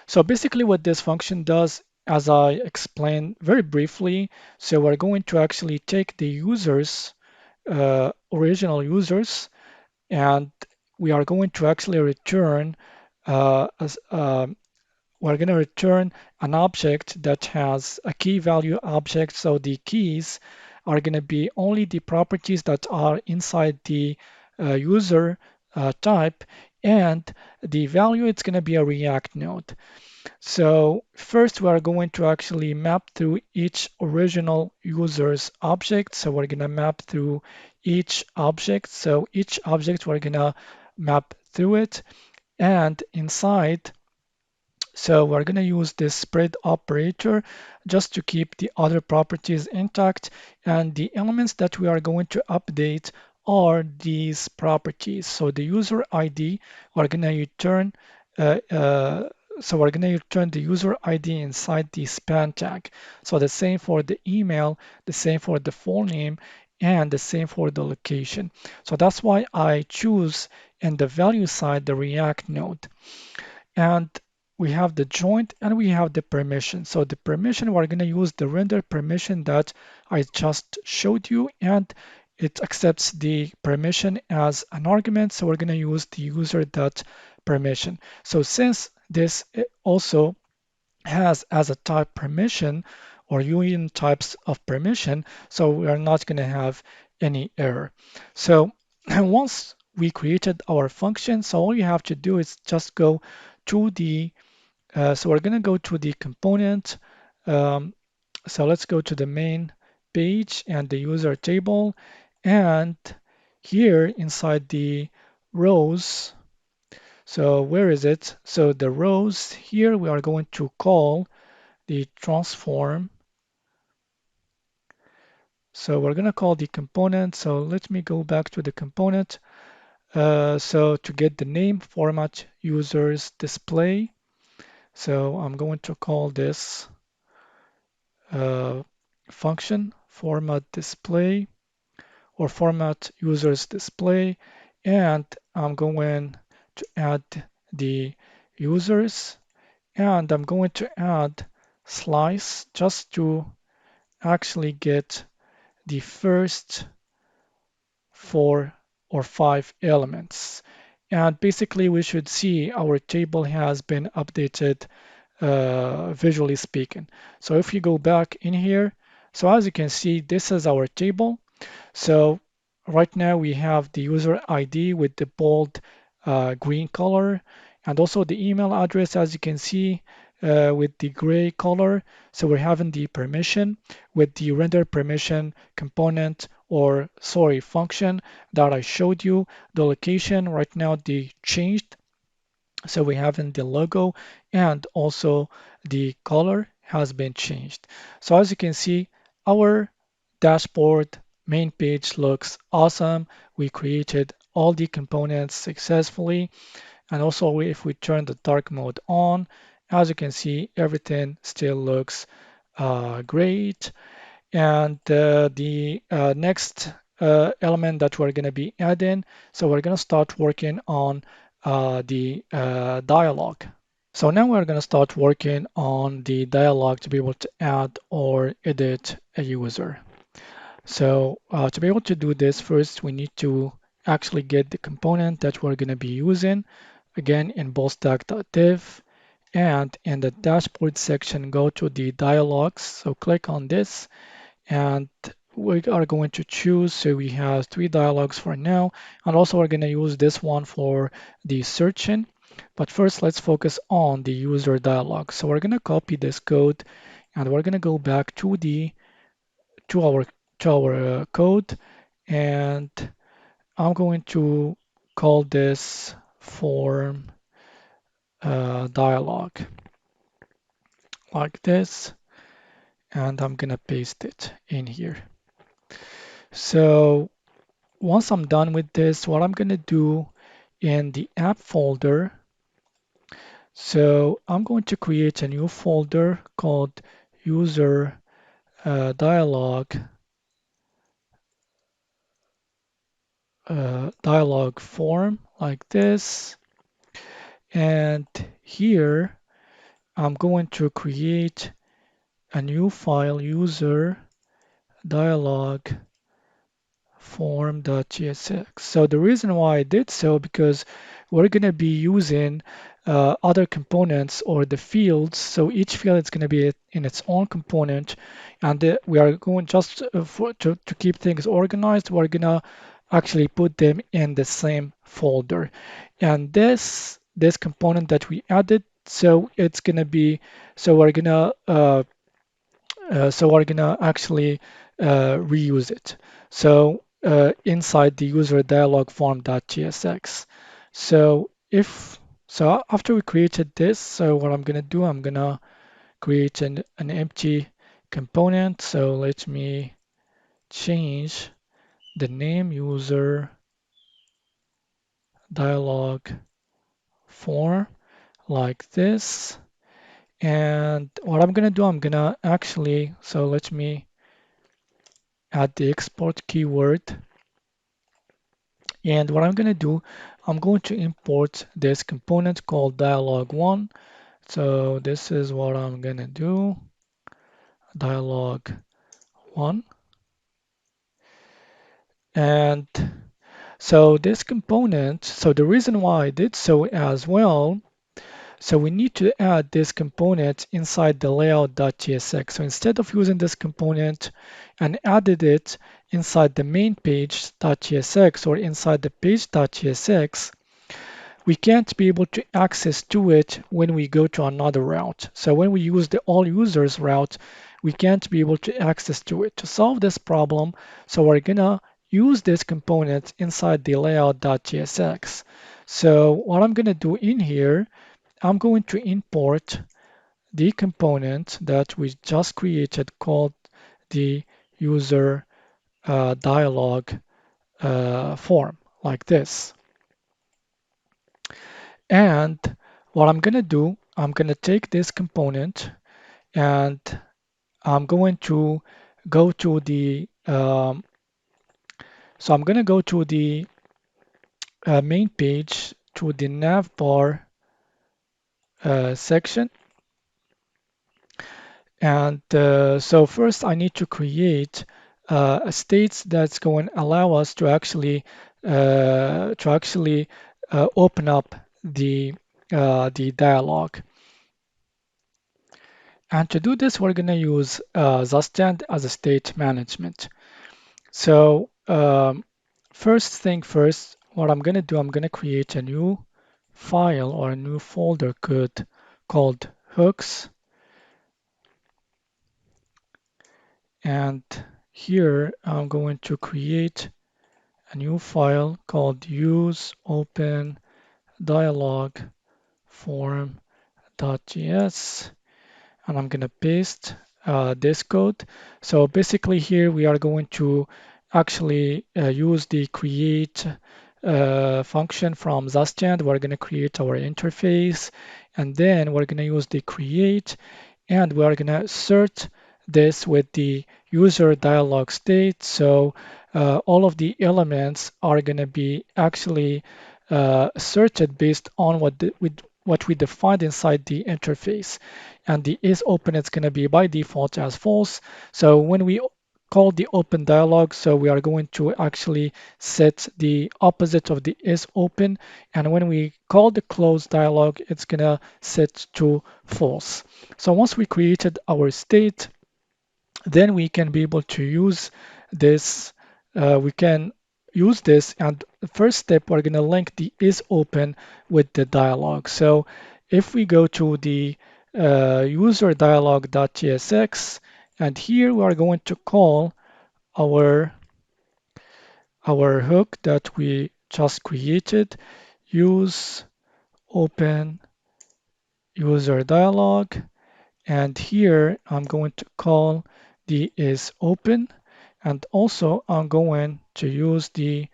So basically what this function does, as I explained very briefly, so we're going to actually take the users, original users, and we are going to actually return as we're going to return an object that has a key value object. So the keys are going to be only the properties that are inside the user type, and the value it's going to be a React node. So first we are going to actually map through each original user's object. So we're going to map through each object. So each object we're going to map through it, and inside, so we're going to use this spread operator just to keep the other properties intact. And the elements that we are going to update are these properties. So the user ID, we're going to return, uh, uh, so we're going to return the user ID inside the span tag. So the same for the email, the same for the full name, and the same for the location. So that's why I choose in the value side the React node. And we have the joint and we have the permission. So the permission, we're going to use the render permission that I just showed you. And it accepts the permission as an argument, so we're going to use the user.permission. So since this also has as a type permission or union types of permission, so we are not going to have any error. So once we created our function, so all you have to do is just go to the, so we're going to go to the component. Um, so let's go to the main page and the user table. And here inside the rows, so where is it? So the rows here, we are going to call the transform. So we're going to call the component. So let me go back to the component. So to get the name, format users display. So I'm going to call this uh, function format display or format users display. And I'm going to add the users, and I'm going to add slice just to actually get the first 4 or 5 elements. And basically, we should see our table has been updated visually speaking. So if you go back in here, so as you can see, this is our table. So right now we have the user ID with the bold green color, and also the email address, as you can see, with the gray color. So we're having the permission with the render permission component, or sorry, function that I showed you. The location right now they changed. So we have in the logo, and also the color has been changed. So as you can see, our dashboard main page looks awesome. We created all the components successfully. And also if we turn the dark mode on, as you can see, everything still looks great. And the next element that we're going to be adding, so we're going to start working on the dialog. So now we're going to start working on the dialog to be able to add or edit a user. So to be able to do this, first we need to actually get the component that we're going to be using. Again, in bolstack.div, and in the dashboard section, go to the dialogs. So click on this, and we are going to choose. So we have 3 dialogues for now, and also we're going to use this one for the searching. But first, let's focus on the user dialog. So we're going to copy this code, and we're going to go back to the to our code, and I'm going to call this form dialog like this, and I'm gonna paste it in here. So once I'm done with this, what I'm gonna do in the app folder, so I'm going to create a new folder called user dialog dialog form like this. And here I'm going to create a new file, user dialog form.tsx. So the reason why I did so, because we're going to be using other components or the fields. So each field is going to be in its own component, and we are going just to keep things organized. We're going to actually put them in the same folder. And this component that we added, so it's going to be, so we're going to actually reuse it. So inside the user dialog form.tsx. So after we created this, so what I'm gonna do, I'm gonna create an empty component. So let me change the name user dialog form like this. And what I'm gonna do, I'm gonna actually, so let me add the export keyword. And what I'm going to do, I'm going to import this component called dialog1. So this is what I'm going to do, dialog1. And so this component, so the reason why I did so as well, so we need to add this component inside the layout.tsx. So instead of using this component and added it inside the main page.tsx or inside the page.tsx, we can't be able to access to it when we go to another route. So when we use the all users route, we can't be able to access to it. To solve this problem, so we're gonna use this component inside the layout.tsx. So what I'm gonna do in here, I'm going to import the component that we just created called the user dialog form like this. And what I'm going to do, I'm going to take this component and I'm going to go to the, so I'm going to go to the main page to the navbar section. And so first I need to create a state that's going to allow us to actually open up the dialog. And to do this, we're going to use the stand as a state management. So first thing first, what I'm going to do, I'm going to create a new file or a new folder called hooks. And here I'm going to create a new file called use open dialog form.js, and I'm going to paste this code. So basically here we are going to actually use the create function from Zastand. We're going to create our interface, and then we're going to use the create, and we're going to assert this with the user dialog state. So all of the elements are going to be actually asserted based on what we defined inside the interface. And the is open is going to be by default as false. So when we call the open dialog, so we are going to actually set the opposite of the is open. And when we call the close dialog, it's going to set to false. So once we created our state, then we can be able to use this. We can use this, and the first step, we're going to link the is open with the dialog. So if we go to the user dialog.tsx, and here we are going to call our hook that we just created, use open user dialog. And here I'm going to call the is open, and also I'm going to use the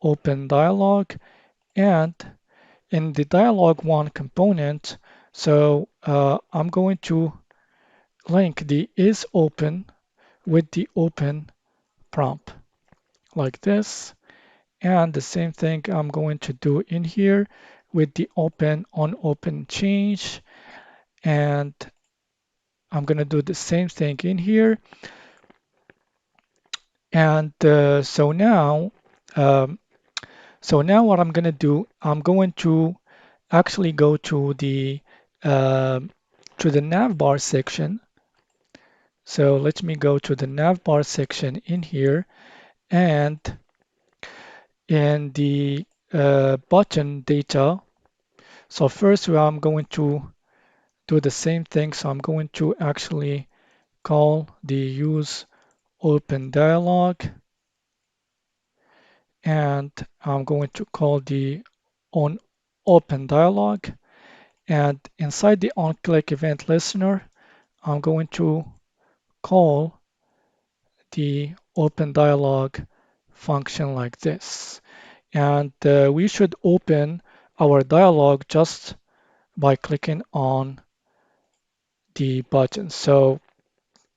open dialog. And in the dialog1 component, so I'm going to link the is open with the open prompt like this. And the same thing I'm going to do in here with the open on open change. And I'm going to do the same thing in here. And um, so now what I'm going to do, I'm going to actually go to the navbar section. So let me go to the navbar section in here, and in the button data. So first I'm going to do the same thing. So I'm going to actually call the use open dialog, and I'm going to call the on open dialog, and inside the on click event listener, I'm going to call the open dialog function like this. And we should open our dialog just by clicking on the button. So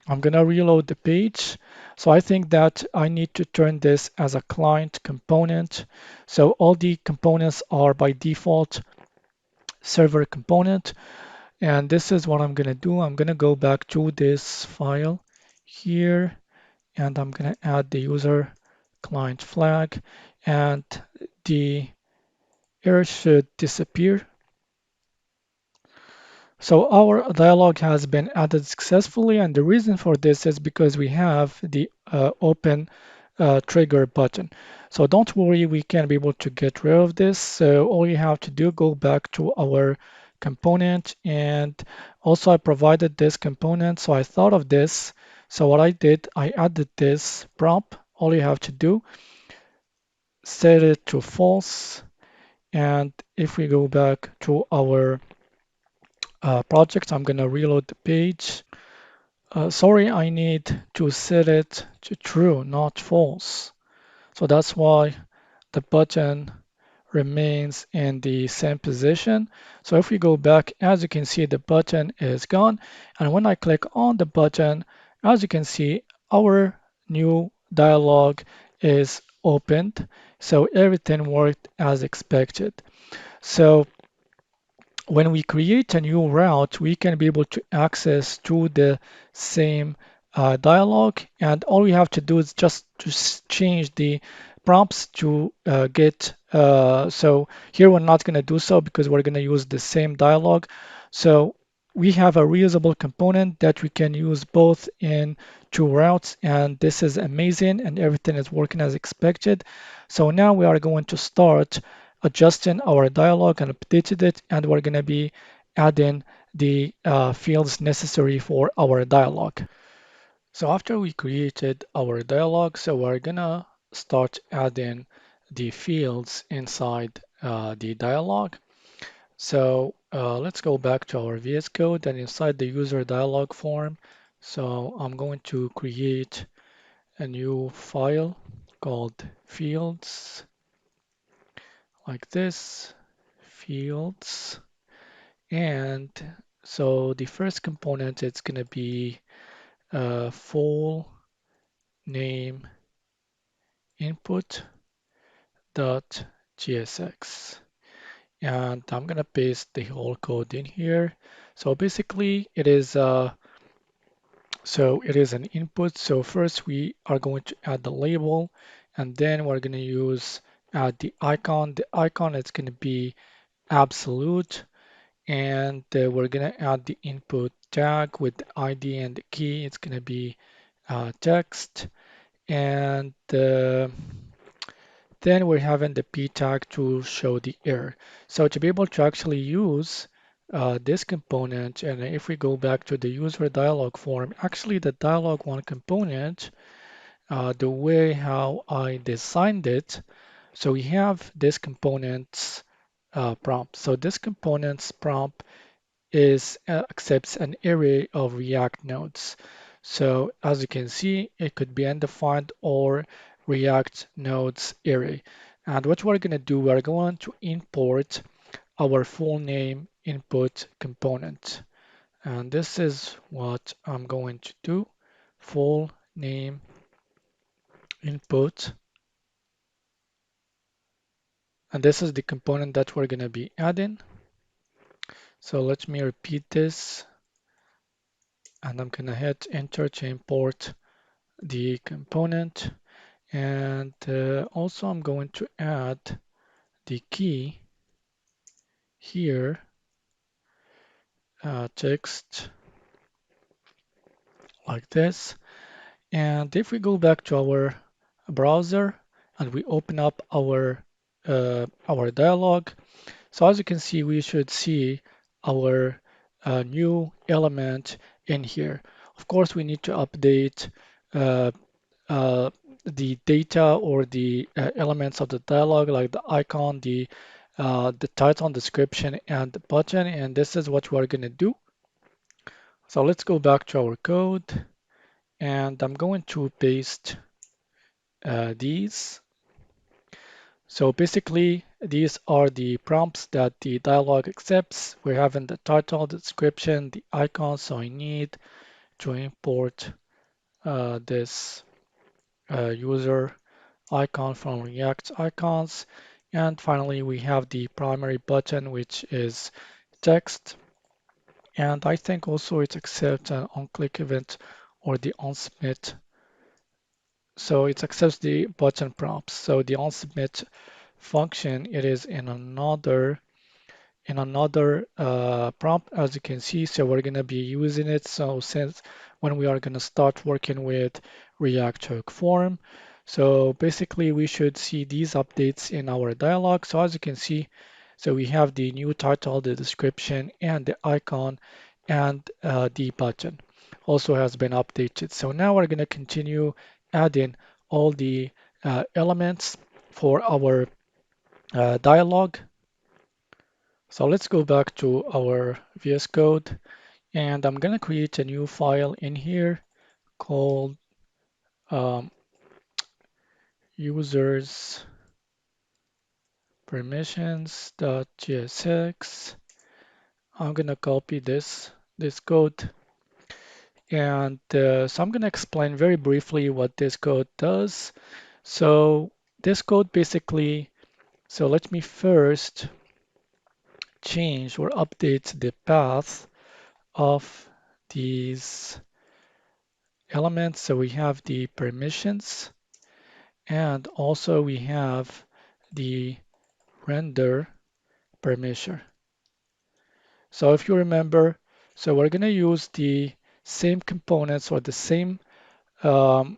I'm going to reload the page. So I think that I need to turn this as a client component. So all the components are by default server component. And this is what I'm going to do. I'm going to go back to this file here, and I'm going to add the user client flag, and the error should disappear. So our dialog has been added successfully, and the reason for this is because we have the open trigger button. So don't worry, we can be able to get rid of this. So all you have to do, go back to our component, and also I provided this component, so I thought of this. So what I did, I added this prompt. All you have to do, set it to false, and if we go back to our project, I'm gonna reload the page. Sorry, I need to set it to true, not false. So that's why the button remains in the same position. So if we go back, as you can see, the button is gone. And when I click on the button, as you can see, our new dialog is opened. So everything worked as expected. So when we create a new route, we can be able to access to the same dialog, and all we have to do is just to change the prompts to get so here we're not going to do so because we're going to use the same dialog. So we have a reusable component that we can use both in two routes, and this is amazing, and everything is working as expected. So now we are going to start adjusting our dialog and updated it, and we're going to be adding the fields necessary for our dialog. So after we created our dialog, so we're going to start adding the fields inside the dialog. So let's go back to our VS Code, and inside the user dialog form, so I'm going to create a new file called fields, like this, fields. And so the first component, it's going to be full name input dot gsx. And I'm going to paste the whole code in here. So basically it is an input. So first we are going to add the label, and then we're going to use add the icon. The icon is going to be absolute, and we're going to add the input tag with the ID and the key. It's going to be text, and then we're having the p tag to show the error. So to be able to actually use this component, and if we go back to the user dialog form, actually the dialog one component, the way how I designed it, so we have this component's prompt. So this component's prompt is accepts an array of React nodes. So as you can see, it could be undefined or React nodes array. And what we're going to do, we're going to import our full name input component. And this is what I'm going to do. Full name input. And this is the component that we're going to be adding. So let me repeat this. And I'm going to hit enter to import the component, and also I'm going to add the key here, text, like this. And if we go back to our browser and we open up our dialog, so as you can see, we should see our new element in here. Of course, we need to update uh, uh, the data or the elements of the dialog, like the icon, the title and description, and the button. And this is what we're going to do. So let's go back to our code, and I'm going to paste these. So basically, these are the prompts that the dialog accepts. We're having the title, the description, the icon. So I need to import this user icon from React icons. And finally, we have the primary button, which is text. And I think also it accepts an on-click event or the on-submit so it accepts the button prompts. So the onSubmit function, it is in another prompt, as you can see. So we're going to be using it. So since when we are going to start working with React Hook form, so basically we should see these updates in our dialog. So as you can see, so we have the new title, the description, and the icon, and the button also has been updated. So now we're going to continue adding all the elements for our dialog. So let's go back to our VS Code, and I'm going to create a new file in here called um, users permissions.jsx. I'm going to copy this code, and so I'm going to explain very briefly what this code does. So this code basically, so let me first change or update the path of these elements. So we have the permissions, and also we have the render permission. So if you remember, so we're going to use the same components or the same, um,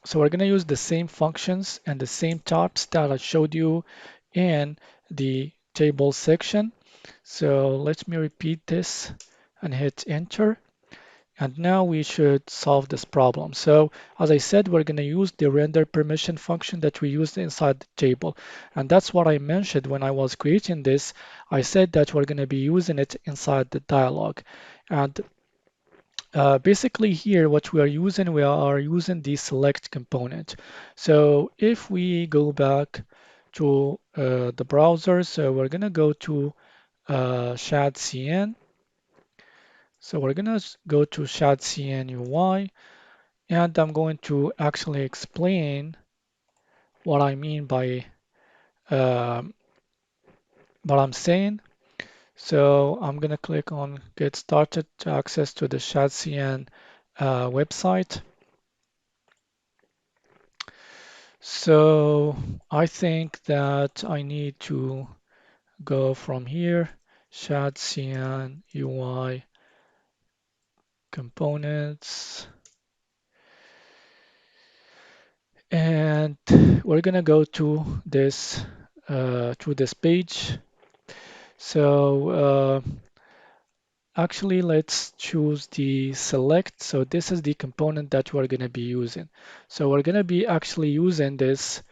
so we're going to use the same functions and the same types that I showed you in the table section. So let me repeat this and hit enter. And now we should solve this problem. So as I said, we're going to use the render permission function that we used inside the table. And that's what I mentioned when I was creating this. I said that we're going to be using it inside the dialog. And basically here, what we are using the select component. So if we go back to the browser, so we're going to go to shadcn. So we're going to go to shadcn UI. And I'm going to actually explain what I mean by um, what I'm saying. So I'm going to click on Get Started to access to the ShadCN website. So I think that I need to go from here, ShadCN UI components, and we're going to go to this page. So actually, let's choose the select. So this is the component that we're going to be using. So we're going to be actually using this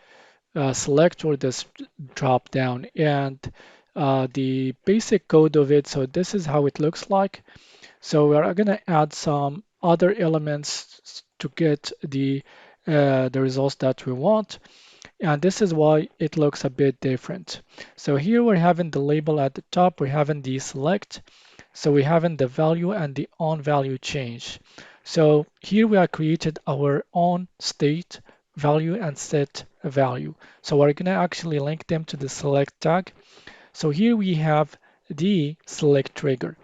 select or this drop down, and the basic code of it. So this is how it looks like. So we're going to add some other elements to get the results that we want. And this is why it looks a bit different. So here we're having the label at the top, we're having the select, so we having the value and the on value change. So here we are created our on state value and set value. So we're going to actually link them to the select tag. So here we have the select trigger,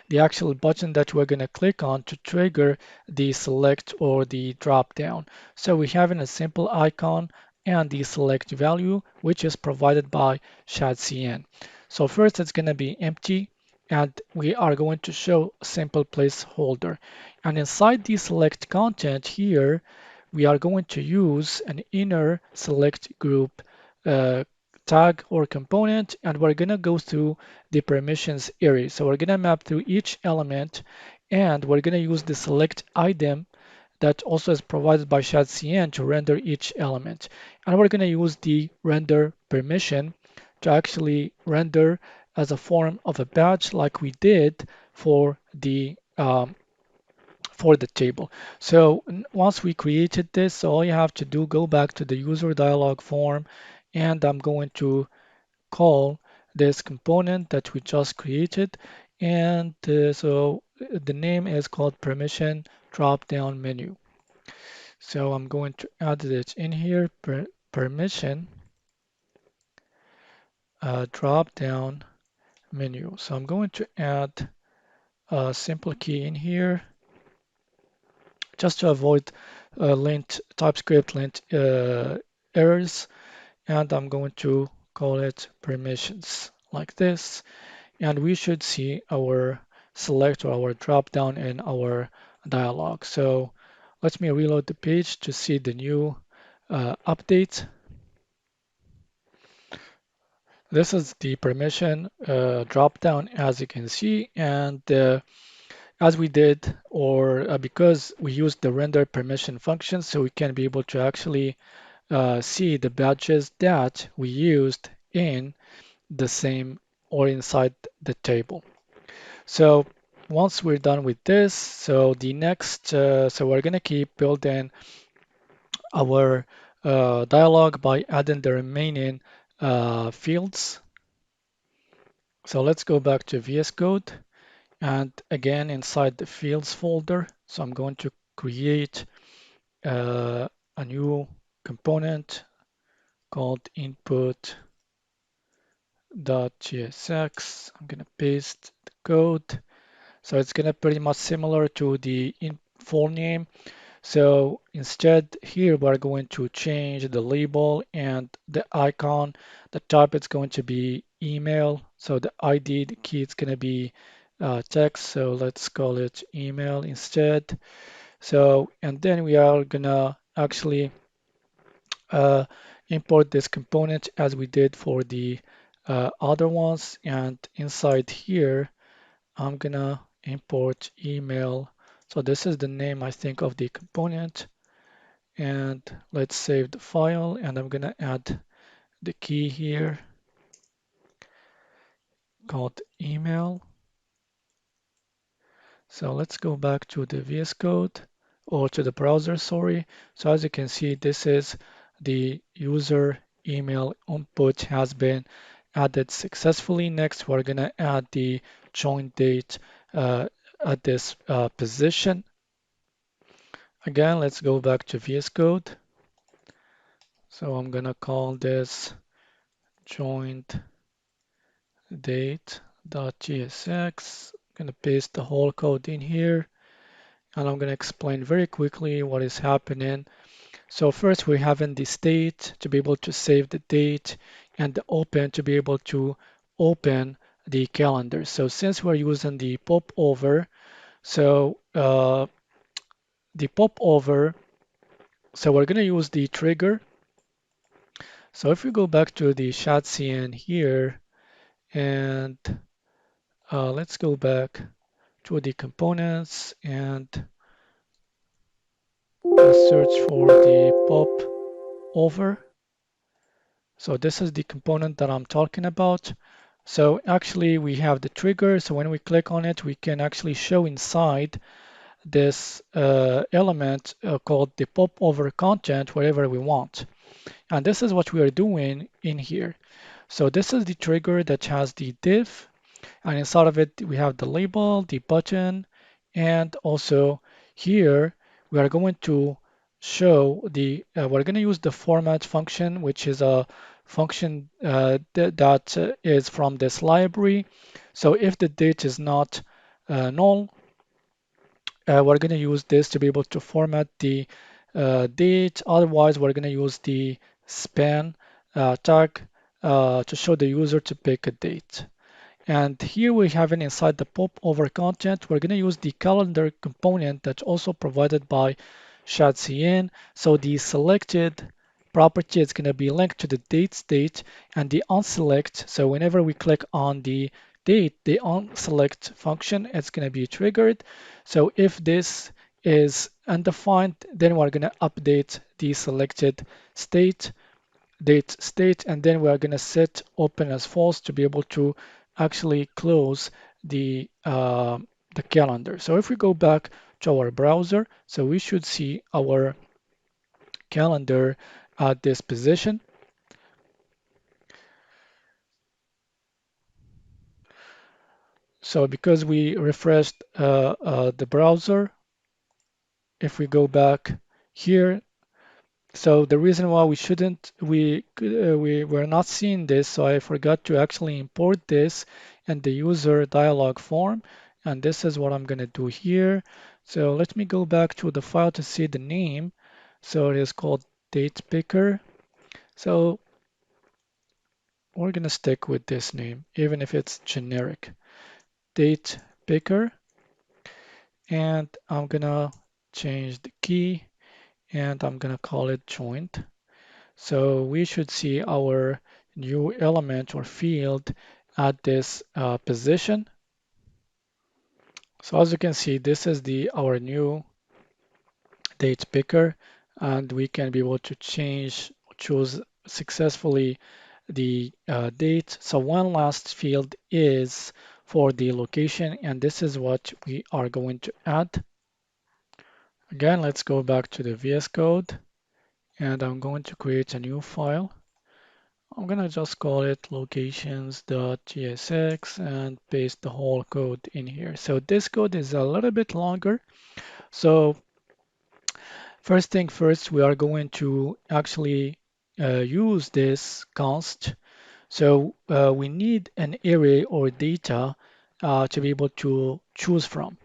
the actual button that we're going to click on to trigger the select or the drop down. So we have a simple icon and the select value, which is provided by shadcn. So first it's going to be empty, and we are going to show a simple placeholder. And inside the select content here, we are going to use an inner select group uh, tag or component, and we're going to go through the permissions area. So we're going to map through each element, and we're going to use the select item that also is provided by shadcn to render each element. And we're going to use the render permission to actually render as a form of a badge like we did for the table. So once we created this, all you have to do, go back to the user dialog form, and I'm going to call this component that we just created. And so the name is called permission drop down menu. So I'm going to add it in here, permission drop down menu. So I'm going to add a simple key in here just to avoid lint TypeScript lint errors, and I'm going to call it permissions like this, and we should see our select or our drop down in our dialog. So let me reload the page to see the new update. This is the permission drop down, as you can see, and as we did, or because we used the render permission function, so we can be able to actually see the badges that we used in the same or inside the table. So once we're done with this, so the next, so we're gonna keep building our dialog by adding the remaining fields. So let's go back to VS Code, and again inside the fields folder. So I'm going to create a new component called input.tsx. I'm gonna paste the code. So it's gonna pretty much similar to the full name. So instead here we're going to change the label and the icon. The type is going to be email. So the ID, the key is going to be text. So let's call it email instead. So, and then we are gonna actually uh, import this component as we did for the other ones. And inside here, I'm gonna import email. So this is the name, I think, of the component. And let's save the file, and I'm gonna add the key here called email. So let's go back to the VS Code, or to the browser, sorry. So as you can see, this is the user email input has been added successfully. Next, we're gonna add the join date at this position. Again, let's go back to VS Code. So I'm gonna call this joined date.tsx. I'm gonna paste the whole code in here, and I'm gonna explain very quickly what is happening. So first we're having the state to be able to save the date, and the open to be able to open the calendar. So since we're using the popover, so the popover, so we're gonna use the trigger. So if we go back to the chat.cn here, and let's go back to the components and search for the pop over. So this is the component that I'm talking about. So actually we have the trigger. So when we click on it, we can actually show inside this element called the pop over content wherever we want. And this is what we are doing in here. So this is the trigger that has the div, and inside of it we have the label, the button, and also here we are going to show the we're going to use the format function, which is a function that is from this library. So if the date is not null, we're going to use this to be able to format the date. Otherwise, we're going to use the span tag to show the user to pick a date. And here we have it inside the pop over content. We're going to use the calendar component that's also provided by chat.cn. So the selected property is going to be linked to the date state, and the onSelect. So whenever we click on the date, the onSelect function is going to be triggered. So if this is undefined, then we're going to update the selected state date state, and then we are going to set open as false to be able to actually close the calendar. So if we go back to our browser, so we should see our calendar at this position. So because we refreshed the browser, if we go back here, so the reason why we shouldn't, we're not seeing this, so I forgot to actually import this in the user dialog form, and this is what I'm going to do here. So let me go back to the file to see the name. So it is called date picker. So we're gonna stick with this name, even if it's generic, date picker. And I'm gonna change the key and I'm gonna call it joint. So we should see our new element or field at this position. So as you can see, this is our new date picker, and we can be able to choose successfully the date. So one last field is for the location, and this is what we are going to add. Again, let's go back to the VS Code, and I'm going to create a new file. I'm gonna just call it locations.tsx and paste the whole code in here. So this code is a little bit longer. So first thing first, we are going to actually use this const. So we need an array or data to be able to choose from.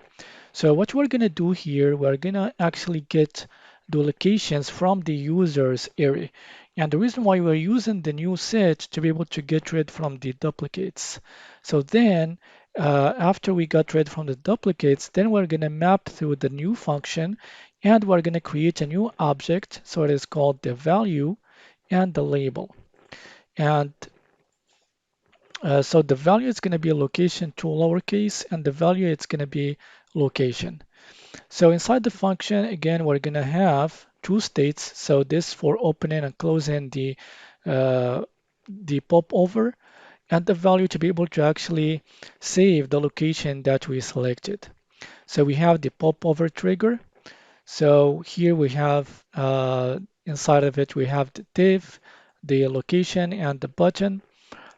So what we're going to do here, we're going to actually get the locations from the user's array. And the reason why we're using the new set to be able to get rid from the duplicates. So then after we got rid from the duplicates, then we're going to map through the new function and we're going to create a new object. So it is called the value and the label. And so the value is going to be location to lowercase and the value it's going to be location. So inside the function, again, we're going to have two states. So this for opening and closing the popover and the value to be able to actually save the location that we selected. So we have the popover trigger. So here we have inside of it, we have the div, the location and the button.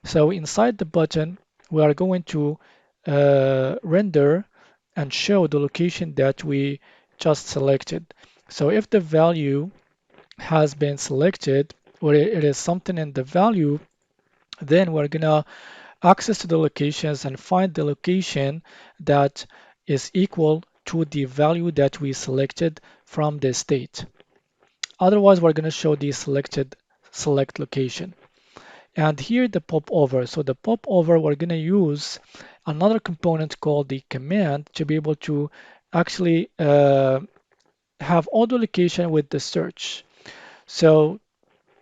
So inside the button, we are going to render and show the location that we just selected. So if the value has been selected or it is something in the value, then we're gonna access to the locations and find the location that is equal to the value that we selected from the state. Otherwise, we're gonna show the select location. And here the popover. So the popover, we're going to use another component called the command to be able to actually have auto location with the search. So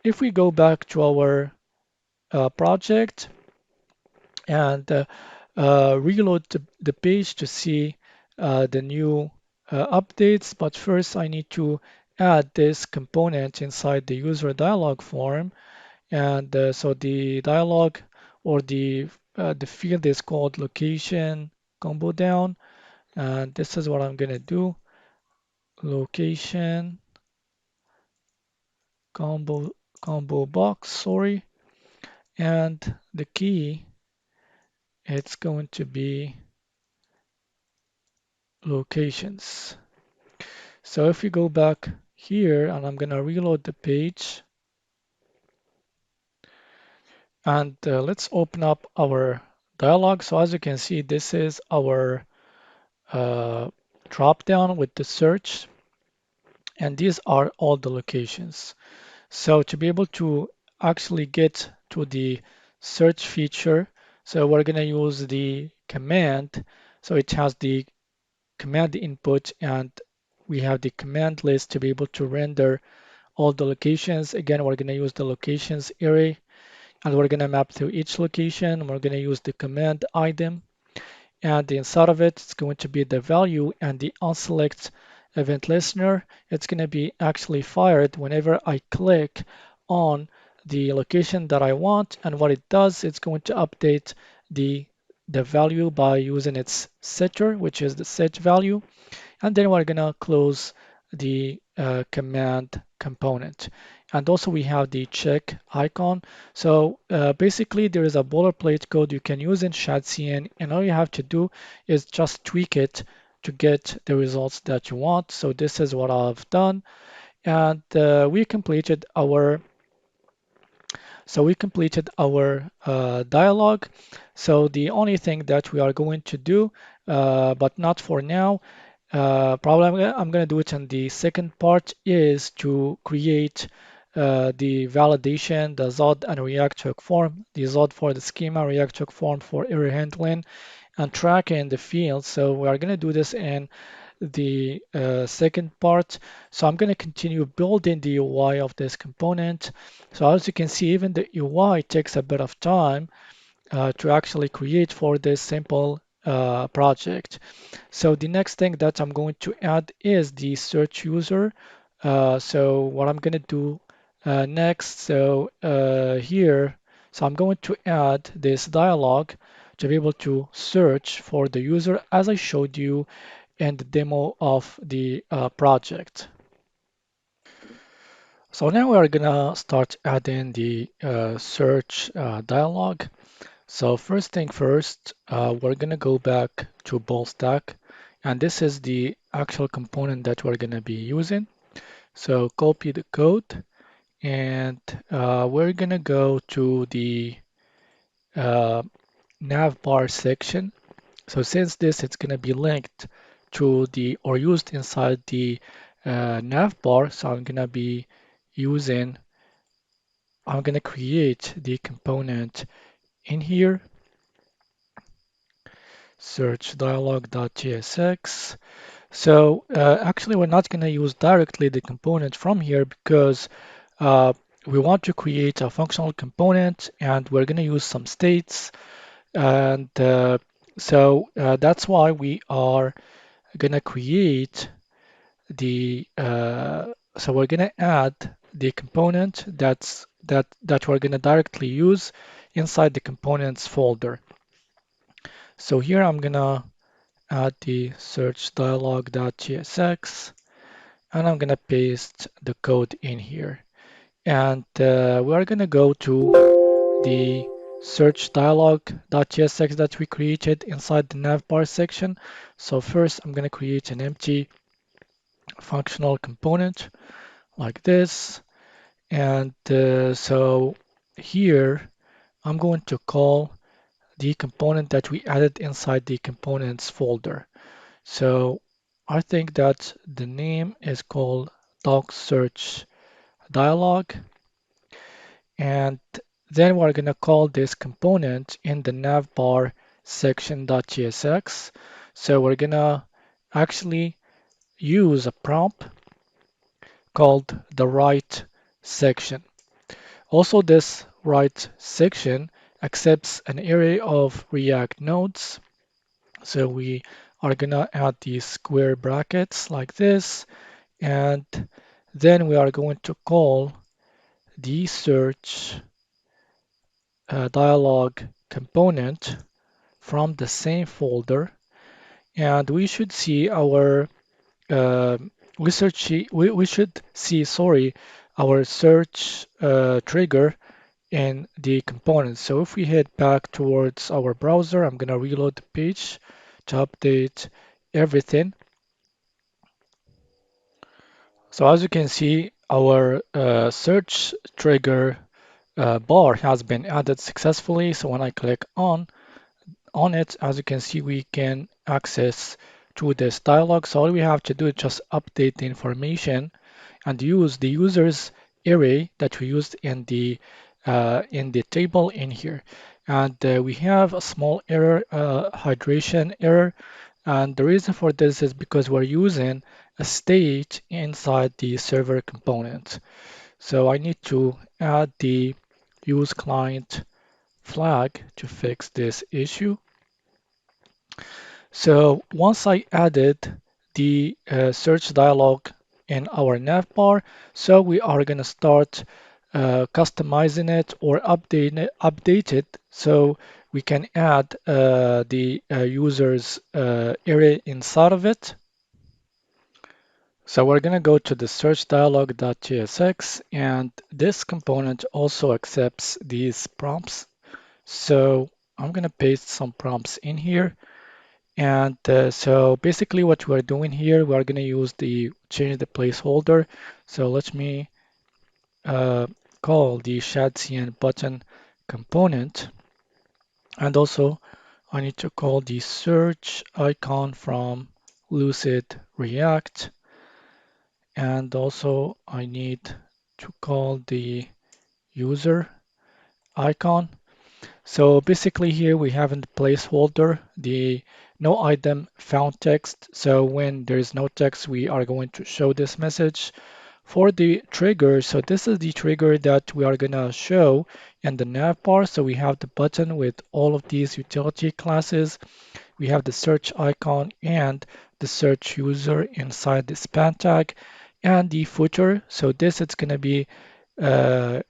if we go back to our project and reload the page to see the new updates, but first I need to add this component inside the user dialog form. And so the dialog or the field is called location combo down. And this is what I'm going to do. Location combo box, sorry. And the key, it's going to be locations. So if we go back here and I'm going to reload the page and let's open up our dialog. So as you can see, this is our uh, drop down with the search, and these are all the locations. So to be able to actually get to the search feature, so we're going to use the command. So it has the command input and we have the command list to be able to render all the locations. Again, we're going to use the locations array and we're going to map through each location. We're going to use the command item, and inside of it, it's going to be the value and the onSelect event listener. It's going to be actually fired whenever I click on the location that I want. And what it does, it's going to update the value by using its setter, which is the set value. And then we're gonna close the command component. And also we have the check icon. So basically there is a boilerplate code you can use in ShadCN, and all you have to do is just tweak it to get the results that you want. So this is what I've done. And we completed our dialog. So the only thing that we are going to do, but not for now, Probably I'm gonna do it. And the second part is to create the validation, the ZOD and React check form, the ZOD for the schema, React check form for error handling, and tracking the field. So we are gonna do this in the second part. So I'm gonna continue building the UI of this component. So as you can see, even the UI takes a bit of time to actually create for this simple project. So the next thing that I'm going to add is the search user. So what I'm going to do next, so I'm going to add this dialog to be able to search for the user as I showed you in the demo of the project. So now we're gonna start adding the search dialog. So first thing first, we're gonna go back to ball stack, and this is the actual component that we're gonna be using. So copy the code, and we're gonna go to the uh, navbar section. So since this it's gonna be linked to the or used inside the navbar, so using I'm gonna create the component in here, search dialog.tsx. So actually, we're not going to use directly the component from here because uh, we want to create a functional component and we're going to use some states. And that's why we are going to create so we're going to add the component that we're going to directly use inside the components folder. So here I'm going to add the search dialog.tsx, and I'm gonna paste the code in here. And we are gonna go to the search dialog.tsx that we created inside the navbar section. So first I'm gonna create an empty functional component like this. And so here I'm going to call the component that we added inside the components folder. So I think that the name is called doc search dialog, and then we're going to call this component in the navbar section.tsx. So we're going to actually use a prompt called the write section. Also, this write section accepts an array of React nodes. So we are going to add these square brackets like this, and then we are going to call the search dialog component from the same folder, and we should see our uh, we should see, sorry, our search trigger in the component. So if we head back towards our browser, I'm gonna reload the page to update everything. So as you can see, our search trigger bar has been added successfully. So when I click on it, as you can see, we can access to this dialog. So all we have to do is just update the information and use the user's array that we used in the table in here. And we have a small error, hydration error. And the reason for this is because we're using a state inside the server component. So I need to add the use client flag to fix this issue. So once I added the search dialog in our navbar, so we are going to start customizing it or update it so we can add the user's array inside of it. So we're going to go to the search dialog.tsx, and this component also accepts these prompts. So I'm going to paste some prompts in here. And so basically what we're doing here, we're going to use the change the placeholder. So let me uh, call the shadcn button component. And also I need to call the search icon from Lucid React, and also I need to call the user icon. So basically here we have in the placeholder the no item found text. So when there is no text, we are going to show this message. For the trigger, so this is the trigger that we are gonna show in the nav bar. So we have the button with all of these utility classes. We have the search icon and the search user inside the span tag and the footer. So this is gonna be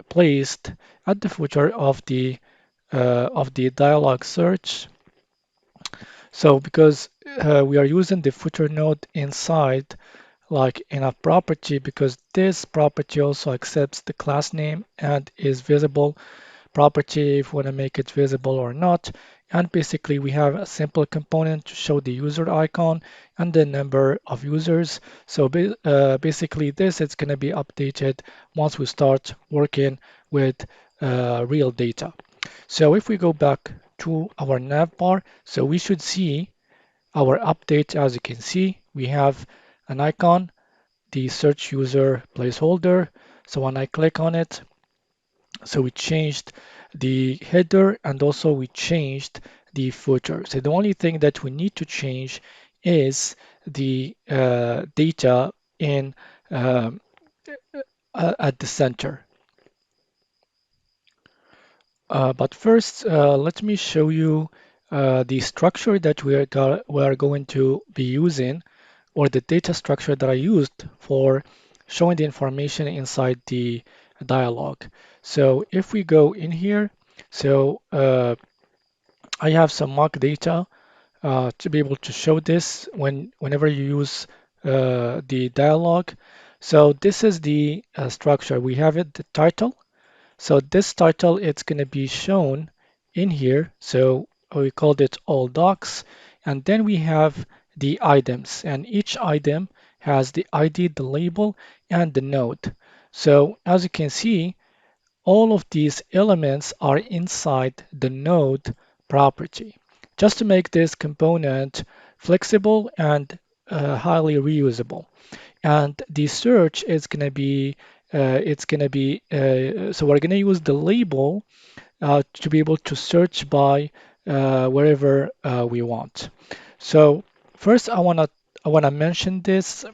placed at the footer of the dialog search. So because we are using the footer node inside like in a property, because this property also accepts the class name and is visible property if we want to make it visible or not. And basically we have a simple component to show the user icon and the number of users. So basically this is going to be updated once we start working with real data. So if we go back to our nav bar, so we should see our update. As you can see, we have an icon, the search user placeholder. So when I click on it, so we changed the header and also we changed the footer. So the only thing that we need to change is the data in at the center. But first, let me show you the structure that we are going to be using, or the data structure that I used for showing the information inside the dialog. So if we go in here, so I have some mock data to be able to show this whenever you use the dialog. So this is the structure. We have it, the title. So this title, it's going to be shown in here. So we called it all docs. And then we have the items, and each item has the ID, the label, and the node. So as you can see, all of these elements are inside the node property, just to make this component flexible and highly reusable. And the search is going to be so we're going to use the label to be able to search by wherever we want. So first I want to mention this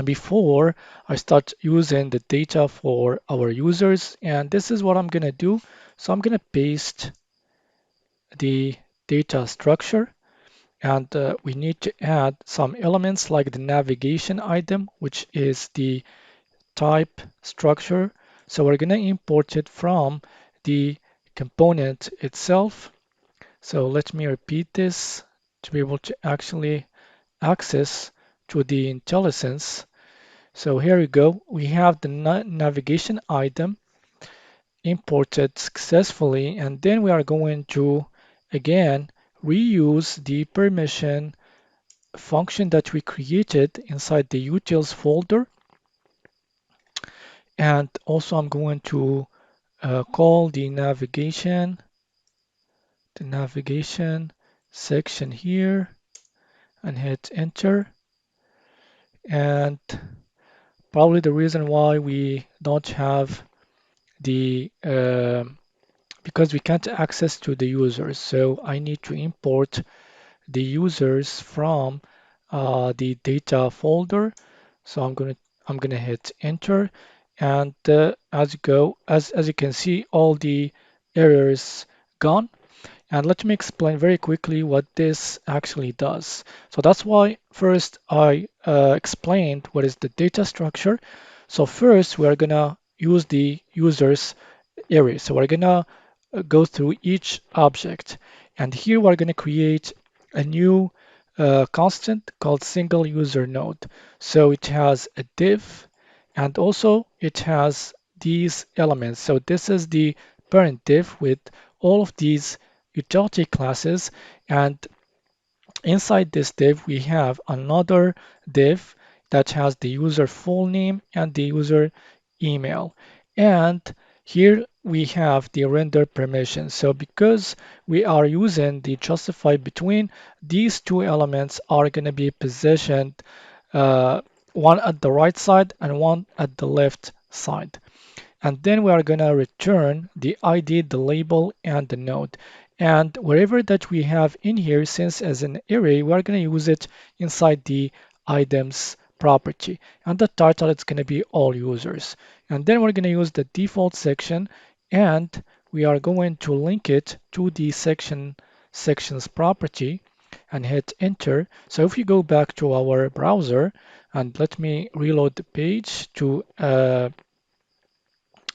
before I start using the data for our users, and this is what I'm going to do. So I'm going to paste the data structure, and we need to add some elements like the navigation item, which is the type structure. So we're going to import it from the component itself. So let me repeat this to be able to actually access to the IntelliSense. So here we go. We have the navigation item imported successfully, and then we are going to again reuse the permission function that we created inside the utils folder. And also I'm going to call the navigation section here and hit enter. And probably the reason why we don't have the because we can't access to the users, so I need to import the users from the data folder. So I'm gonna hit enter, and as you can see, all the errors gone. And let me explain very quickly what this actually does. So that's why first I explained what is the data structure. So first we are gonna use the users array. So we're gonna go through each object, and here we're gonna create a new constant called single user node. So it has a div, and also it has these elements. So this is the parent div with all of these utility classes, and inside this div we have another div that has the user full name and the user email. And here we have the render permission. So because we are using the justify between, these two elements are going to be positioned uh, one at the right side and one at the left side. And then we are going to return the ID, the label, and the node. And wherever that we have in here, since as an array, we are going to use it inside the items property. And the title is going to be all users. And then we're going to use the default section, and we are going to link it to the sections property and hit enter. So if you go back to our browser, and let me reload the page to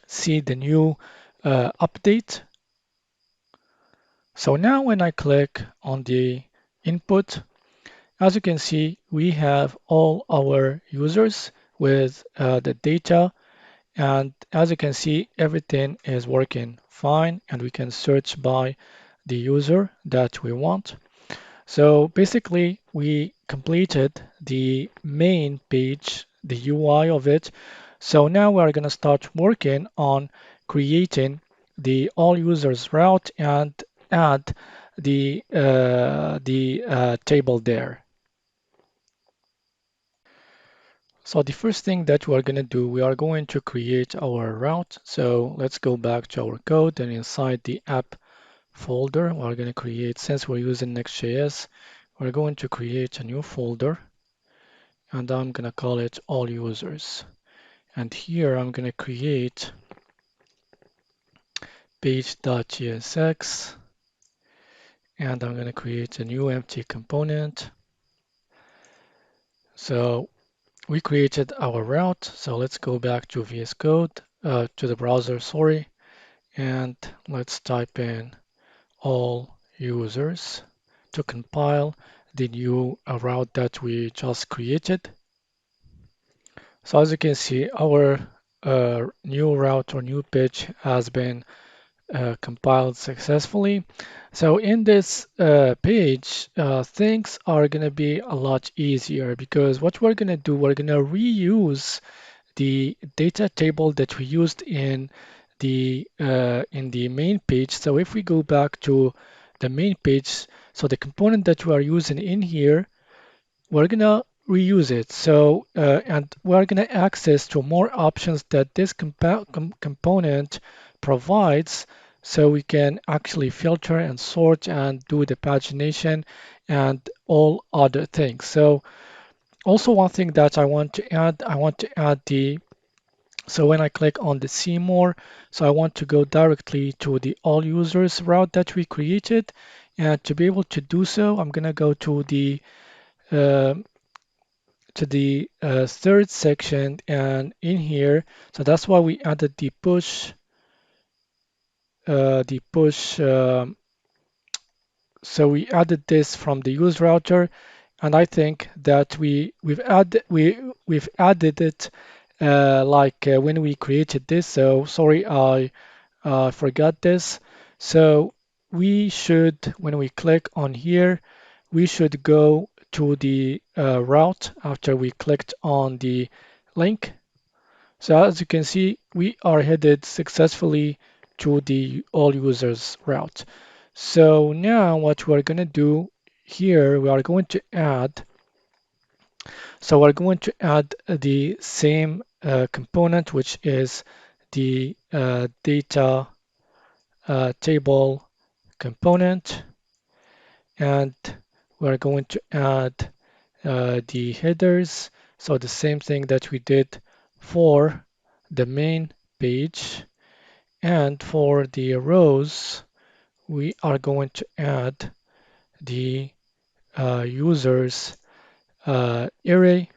see the new update. So now when I click on the input, as you can see, we have all our users with the data. And as you can see, everything is working fine, and we can search by the user that we want. So basically, we completed the main page, the UI of it. So now we are going to start working on creating the all users route and add the table there. So the first thing that we are going to do, we are going to create our route. So let's go back to our code, and inside the app folder, we're going to create, since we're using Next.js, we're going to create a new folder, and I'm going to call it all users. And here I'm going to create page.csx, and I'm going to create a new empty component. So we created our route. So let's go back to VS Code, to the browser, sorry, and let's type in all users to compile the new route that we just created. So as you can see, our new route or new page has been compiled successfully. So in this page, things are going to be a lot easier, because what we're going to do, we're going to reuse the data table that we used in the main page. So if we go back to the main page, so the component that we are using in here, we're gonna reuse it. So and we're gonna access to more options that this component provides, so we can actually filter and sort and do the pagination and all other things. So also one thing that I want to add the so when I click on the see more, so I want to go directly to the all users route that we created. And to be able to do so, I'm gonna go uh, to the third section, and in here, so that's why we added the push. So we added this from the use router, and I think that we've added it when we created this. So sorry, I forgot this. So we should, when we click on here, we should go to the route after we clicked on the link. So as you can see, we are headed successfully to the all users route. So now what we're going to do here, we are going to add, so we're going to add the same component, which is the data table component, and we're going to add the headers. So the same thing that we did for the main page. And for the rows, we are going to add the users array.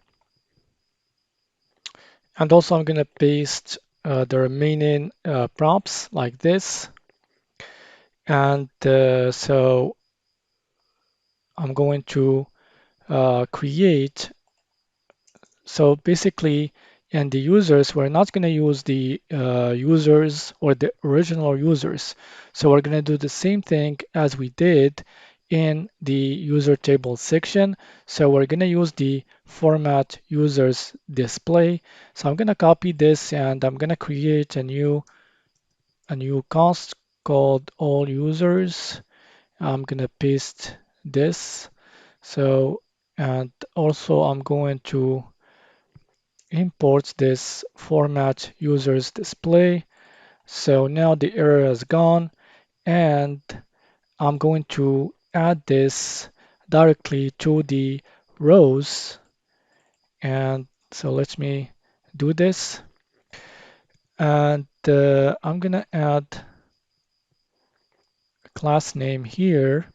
And also I'm going to paste the remaining prompts like this. And so I'm going to create. So basically, in the users, we're not going to use the users or the original users. So we're going to do the same thing as we did in the user table section. So we're going to use the format users display. So I'm going to copy this, and I'm going to create a new a new const called all users. I'm gonna paste this. So, and also I'm going to import this format users display. So now the error is gone, and I'm going to add this directly to the rows. And so let me do this. And I'm going to add a class name here.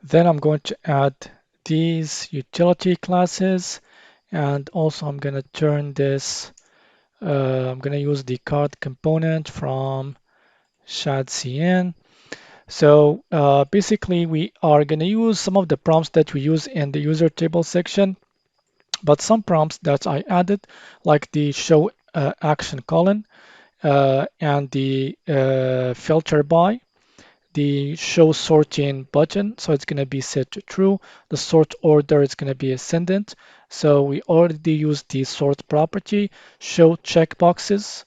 Then I'm going to add these utility classes. And also I'm going to turn this, I'm going to use the card component from shadcn. So basically, we are going to use some of the prompts that we use in the user table section, but some prompts that I added, like the show action colon and the filter by, the show sorting button, so it's going to be set to true. The sort order is going to be ascendant. So we already used the sort property, show checkboxes,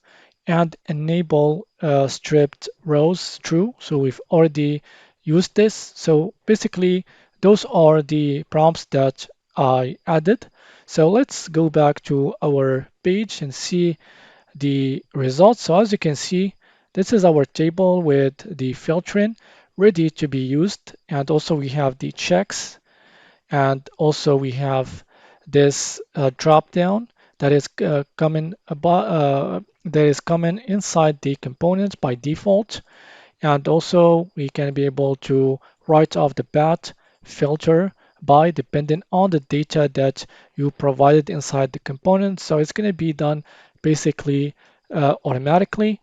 and enable stripped rows true. So we've already used this. So basically, those are the prompts that I added. So let's go back to our page and see the results. So as you can see, this is our table with the filtering ready to be used. And also we have the checks, and also we have this drop down that is coming inside the component by default. And also we can be able to write off the bat filter by depending on the data that you provided inside the component. So it's going to be done basically automatically.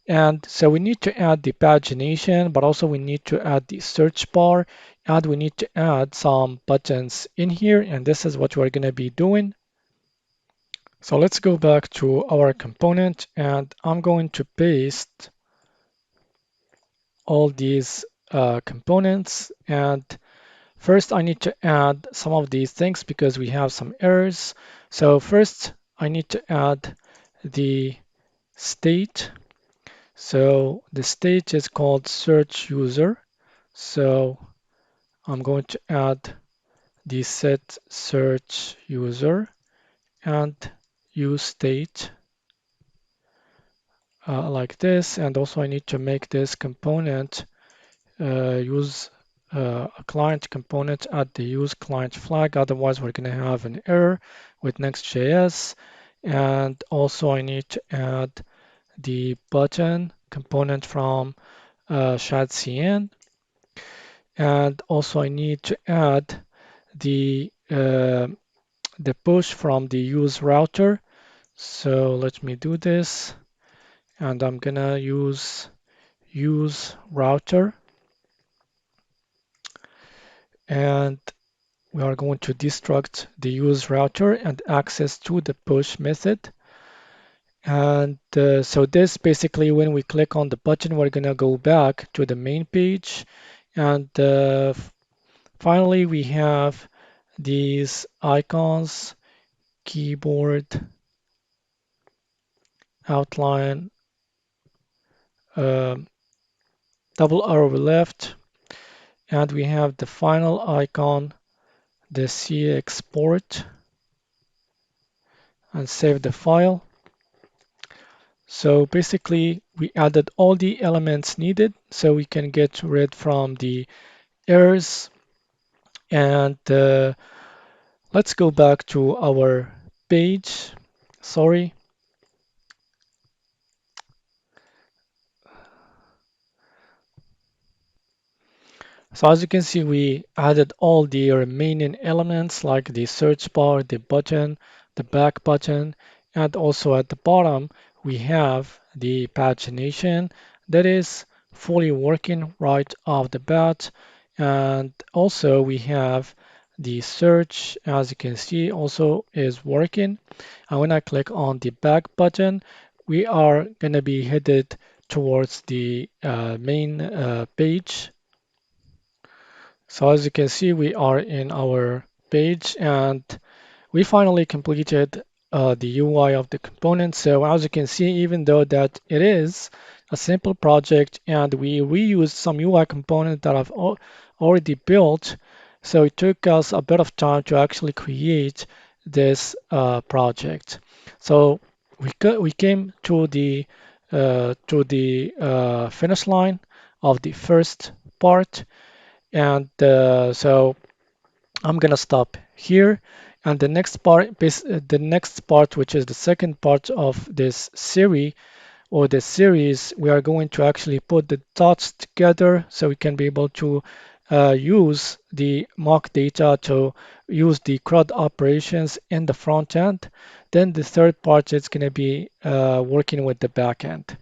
And so we need to add the pagination, but also we need to add the search bar, and we need to add some buttons in here. And this is what we're going to be doing. So let's go back to our component, and I'm going to paste all these components. And first, I need to add some of these things because we have some errors. So first, I need to add the state. So the state is called search user. So I'm going to add the set search user and use state like this. And also I need to make this component use a client component at the use client flag. Otherwise, we're going to have an error with Next.js. And also I need to add the button component from shadcn. And also I need to add the push from the use router. So let me do this. And I'm gonna use router. And we are going to destruct the use router and access to the push method. And so this basically, when we click on the button, we're gonna go back to the main page. And finally, we have these icons, keyboard, outline, um, double arrow left, and we have the final icon, the C export, and save the file. So basically, we added all the elements needed so we can get rid from the errors. And let's go back to our page. Sorry. So as you can see, we added all the remaining elements like the search bar, the button, the back button, and also at the bottom, we have the pagination that is fully working right off the bat. And also we have the search, as you can see, also is working. And when I click on the back button, we are going to be headed towards the main page. So as you can see, we are in our page, and we finally completed the UI of the component. So as you can see, even though that it is a simple project and we reused some UI components that I've already built, so it took us a bit of time to actually create this project. So we came to the finish line of the first part, and so I'm gonna stop here. And the next part, which is the second part of this series or this series, we are going to actually put the dots together so we can be able to use the mock data to use the CRUD operations in the front end. Then the third part is going to be working with the back end.